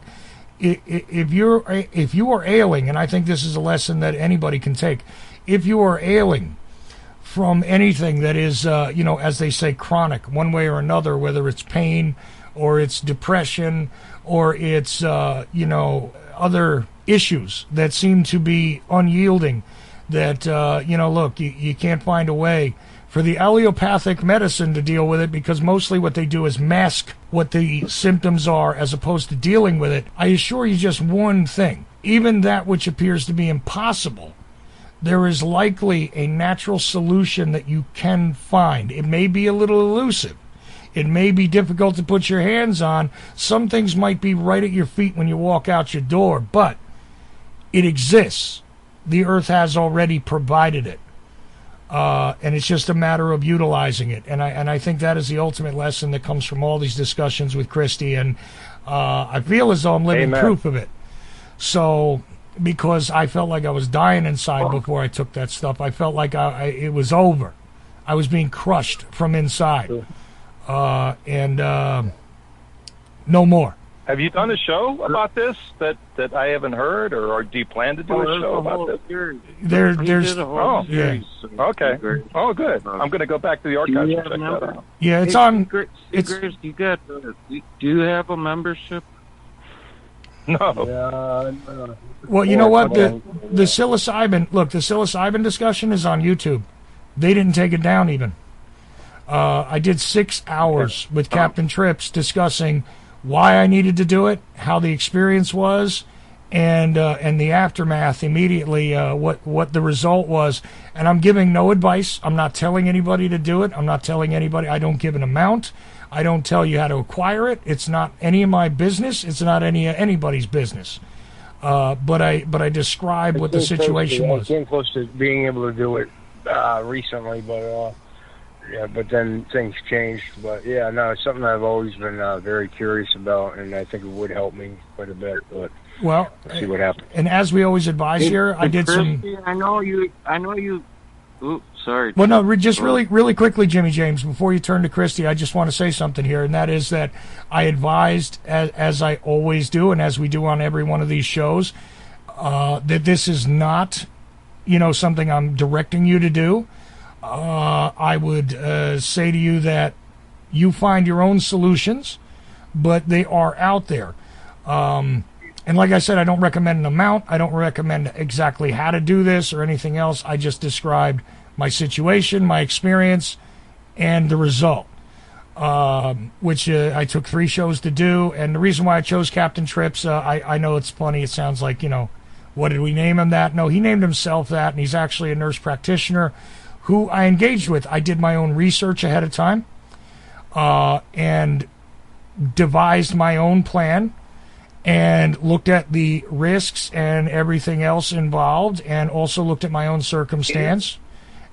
if you are ailing, and I think this is a lesson that anybody can take, if you are ailing from anything that is, you know, as they say, chronic, one way or another, whether it's pain or it's depression or it's, you know, other issues that seem to be unyielding, that, you know, look, you can't find a way for the allopathic medicine to deal with it, because mostly what they do is mask what the symptoms are as opposed to dealing with it. I assure you just one thing, even that which appears to be impossible, there is likely a natural solution that you can find. It may be a little elusive. It may be difficult to put your hands on. Some things might be right at your feet when you walk out your door, but it exists. The earth has already provided it. And it's just a matter of utilizing it. And I think that is the ultimate lesson that comes from all these discussions with Christie. And I feel as though I'm living proof of it. So, because I felt like I was dying inside before I took that stuff. I felt like it was over. I was being crushed from inside. And no more. Have you done a show about this that I haven't heard, or do you plan to do a show about this? There's okay. Oh, good. I'm going to go back to the archives and check that out. Yeah, it's on. Do you have a membership? No. Well, you know what? The psilocybin. Look, the psilocybin discussion is on YouTube. They didn't take it down even. I did 6 hours with Captain Trips discussing why I needed to do it, how the experience was, and the aftermath immediately, what the result was. And I'm giving no advice. I'm not telling anybody to do it. I'm not telling anybody. I don't give an amount. I don't tell you how to acquire it. It's not any of my business. It's not anybody's business. But I describe what the situation was. I came close to being able to do it recently, but yeah, but then things changed. But yeah, no, it's something I've always been very curious about, and I think it would help me quite a bit. But well, let's see what happens. And as we always advise here, I did Christie, some. I know you. Oops, sorry. Well, no, just really quickly, Jimmy James, before you turn to Christie, I just want to say something here, and that is that I advised, as I always do, and as we do on every one of these shows, that this is not, something I'm directing you to do. I would say to you that you find your own solutions, but they are out there. And like I said, I don't recommend an amount. I don't recommend exactly how to do this or anything else. I just described my situation, my experience, and the result, which I took 3 shows to do. And the reason why I chose Captain Trips, I know it's funny. It sounds like, what did we name him that? No, he named himself that, and he's actually a nurse practitioner who I engaged with. I did my own research ahead of time and devised my own plan and looked at the risks and everything else involved, and also looked at my own circumstance,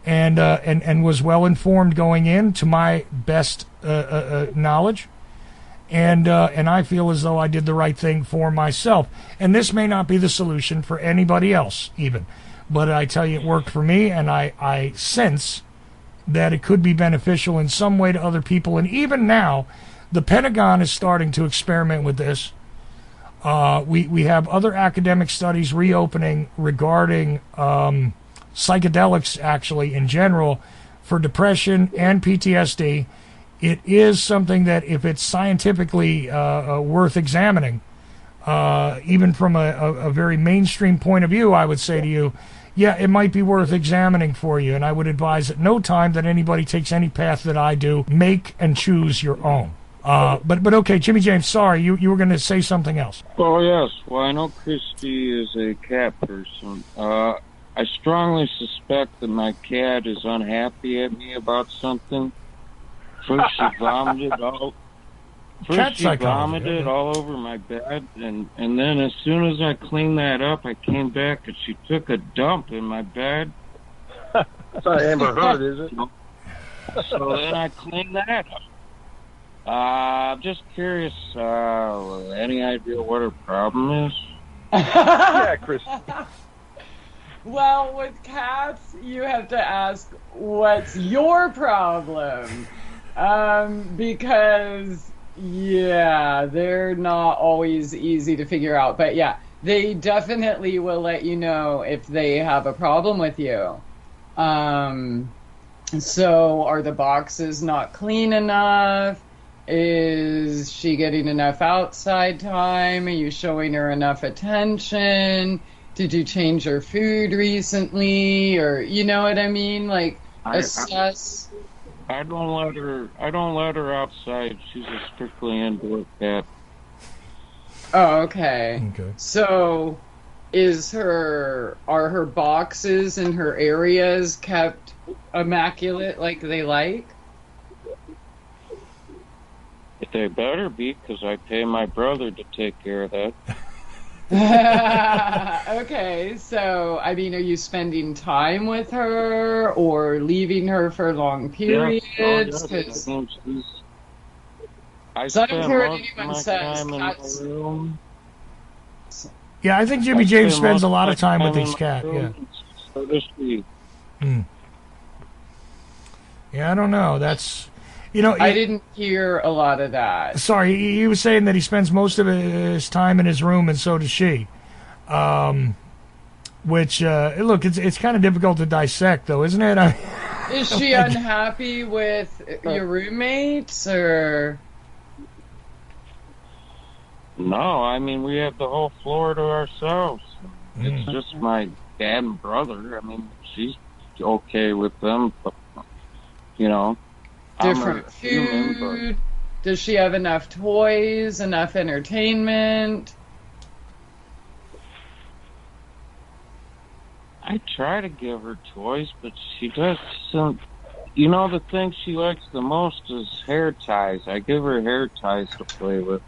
and was well informed going in to my best knowledge, and I feel as though I did the right thing for myself. And this may not be the solution for anybody else, even, but I tell you, it worked for me, and I sense that it could be beneficial in some way to other people. And even now, the Pentagon is starting to experiment with this. We have other academic studies reopening regarding psychedelics, actually, in general, for depression and PTSD. It is something that, if it's scientifically worth examining, even from a very mainstream point of view, I would say to you, yeah, it might be worth examining for you. And I would advise at no time that anybody takes any path that I do. Make and choose your own. But okay, Jimmy James, sorry, you were going to say something else. Oh, yes. Well, I know Christie is a cat person. I strongly suspect that my cat is unhappy at me about something. First, she vomited all over my bed, and then as soon as I cleaned that up, I came back and she took a dump in my bed. That's not Amber Heard, is it? So then I cleaned that up. I'm just curious, any idea what her problem is? Yeah, Chris. Well, with cats, you have to ask, what's your problem? Because, yeah, they're not always easy to figure out. But, yeah, they definitely will let you know if they have a problem with you. So, are the boxes not clean enough? Is she getting enough outside time? Are you showing her enough attention? Did you change her food recently? Or, you know what I mean? Like, assess. I don't let her outside. She's a strictly indoor cat. Oh, okay. So, are her boxes in her areas kept immaculate like they like? They better be, because I pay my brother to take care of that. Okay, so, I mean, are you spending time with her or leaving her for long periods? Yes. I So I don't spend care what most of anyone my says. time in my room. Yeah, I think Jimmy James spends a lot of time with his cat. Yeah. So does she. Yeah, I don't know. That's, I didn't hear a lot of that. Sorry, he was saying that he spends most of his time in his room, and so does she. Which, look, it's kind of difficult to dissect, though, isn't it? Is she unhappy with your roommates, or? No, I mean, we have the whole floor to ourselves. It's just my dad and brother. I mean, she's okay with them, but, Different food? Does she have enough toys, enough entertainment? I try to give her toys, but she doesn't. The thing she likes the most is hair ties. I give her hair ties to play with.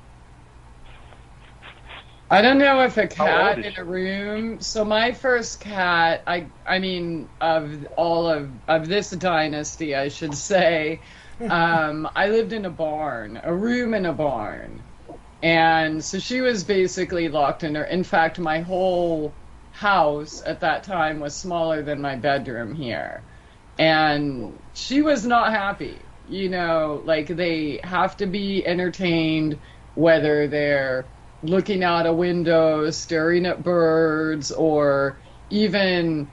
I don't know if a cat in a room. So my first cat, I mean, of all of this dynasty, I should say, I lived in a room in a barn. And so she was basically locked in her. In fact, my whole house at that time was smaller than my bedroom here. And she was not happy. Like, they have to be entertained, whether they're looking out a window, staring at birds, or even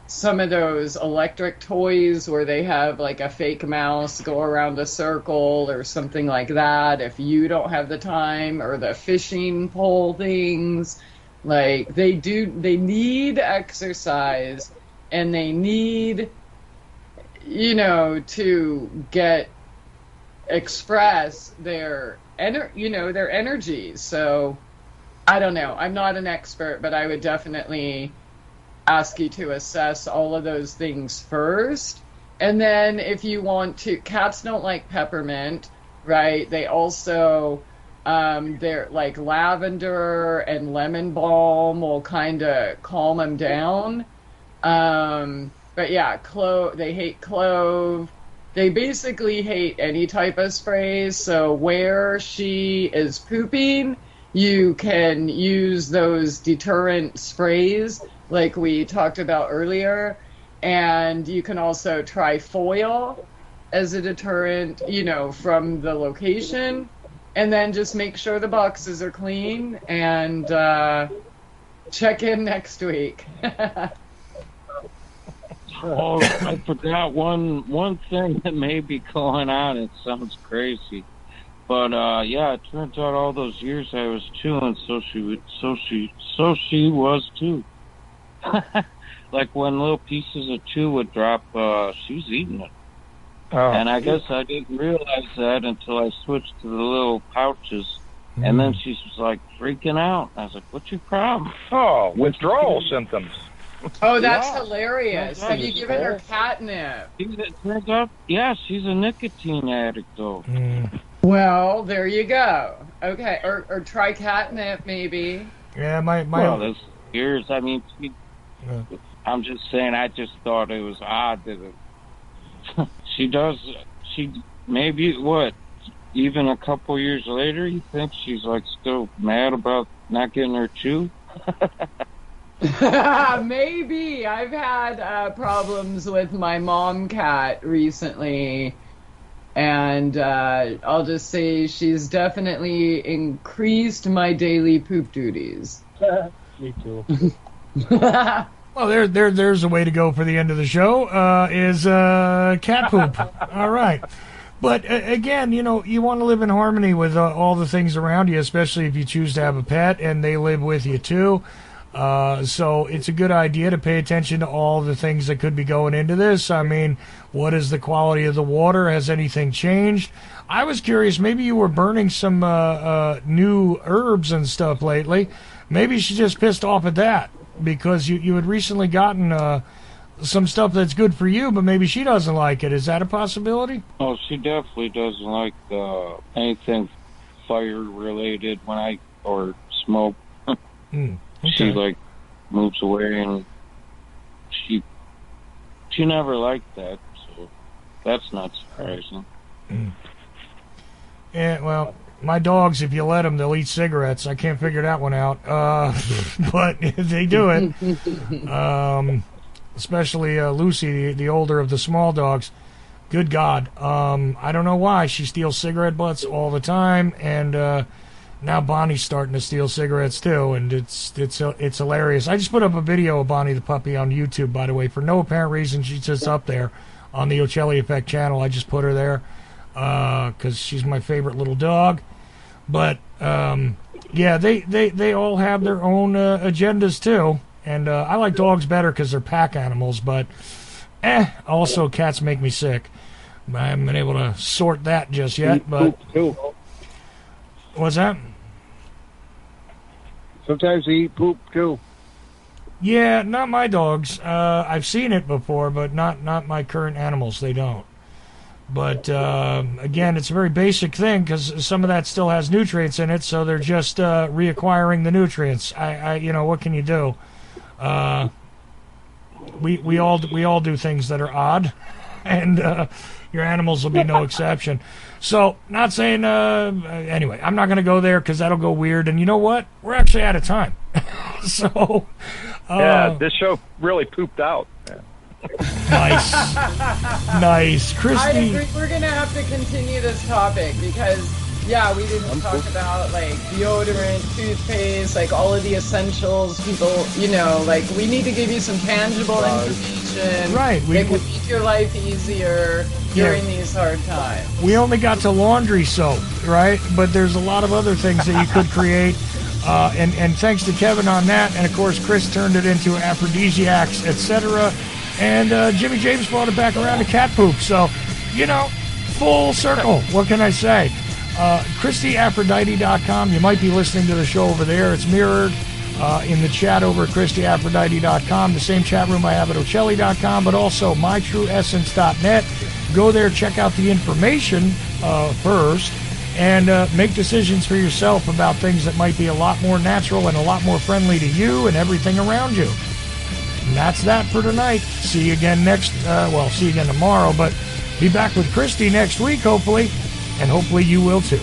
some of those electric toys where they have like a fake mouse go around a circle or something like that if you don't have the time, or the fishing pole things. Like they need exercise, and they need, to express their their energy. So I don't know. I'm not an expert, but I would definitely ask you to assess all of those things first. And then if you want to, cats don't like peppermint, right? They also, they're like lavender and lemon balm will kind of calm them down. But yeah, they hate clove. They basically hate any type of sprays. So where she is pooping, you can use those deterrent sprays like we talked about earlier. And you can also try foil as a deterrent, from the location. And then just make sure the boxes are clean, and check in next week. Oh, I forgot one thing that may be going on. It sounds crazy, but yeah, it turns out all those years I was chewing, so she was too. Like when little pieces of chew would drop, she was eating it. Oh. And I guess I didn't realize that until I switched to the little pouches. And then she was like freaking out. I was like, "What's your problem?" Oh, withdrawal symptoms. Oh, that's hilarious. Have you given her catnip? Turns out, yeah, she's a nicotine addict, though. Well, there you go. Okay, or try catnip, maybe. Yeah, my. Well, there's years. I mean, I'm just saying. I just thought it was odd that she does. She maybe what? Even a couple years later, you think she's like still mad about not getting her chew? Maybe. I've had problems with my mom cat recently, and I'll just say she's definitely increased my daily poop duties. Me too. Well, there's a way to go for the end of the show. Is cat poop. All right. But again, you want to live in harmony with all the things around you, especially if you choose to have a pet and they live with you too. So it's a good idea to pay attention to all the things that could be going into this. I mean, what is the quality of the water? Has anything changed? I was curious, maybe you were burning some new herbs and stuff lately. Maybe she's just pissed off at that because you had recently gotten some stuff that's good for you, but maybe she doesn't like it. Is that a possibility? Oh, she definitely doesn't like anything fire related or smoke. Okay. She like moves away, and she never liked that, so that's not surprising. Yeah, well, my dogs, if you let them, they'll eat cigarettes. I can't figure that one out, but they do it. Especially Lucy, the older of the small dogs. Good God, I don't know why she steals cigarette butts all the time, and now Bonnie's starting to steal cigarettes too, and it's hilarious. I just put up a video of Bonnie the puppy on YouTube, by the way, for no apparent reason. She's just up there on the Ochelli Effect channel. I just put her there because she's my favorite little dog. But yeah, they all have their own agendas too, and I like dogs better because they're pack animals. But also cats make me sick. I haven't been able to sort that just yet. But what's that? Sometimes they eat poop too. Yeah, not my dogs. I've seen it before, but not my current animals. They don't. But again, it's a very basic thing because some of that still has nutrients in it, so they're just reacquiring the nutrients. I what can you do? We all do things that are odd, and your animals will be no exception. So, not saying, anyway, I'm not going to go there because that'll go weird. And you know what? We're actually out of time. So, yeah, this show really pooped out. Yeah. Nice. Christie. I agree. We're going to have to continue this topic because Yeah, we didn't talk about like deodorant, toothpaste, like all of the essentials. People, you know, like we need to give you some tangible information Right, that can make your life easier during these hard times. We only got to laundry soap, right? But there's a lot of other things that you could create. And thanks to Kevin on that. And, of course, Chris turned it into aphrodisiacs, etc. And Jimmy James brought it back around to cat poop. So, you know, full circle. What can I say? christieaphrodite.com. You might be listening to the show over there. It's mirrored in the chat over at christieaphrodite.com. The same chat room I have at Ochelli.com, but also mytrueessence.net. Go there, check out the information first, and make decisions for yourself about things that might be a lot more natural and a lot more friendly to you and everything around you. And that's that for tonight. See you again see you again tomorrow, but be back with Christie next week, hopefully, and hopefully you will too.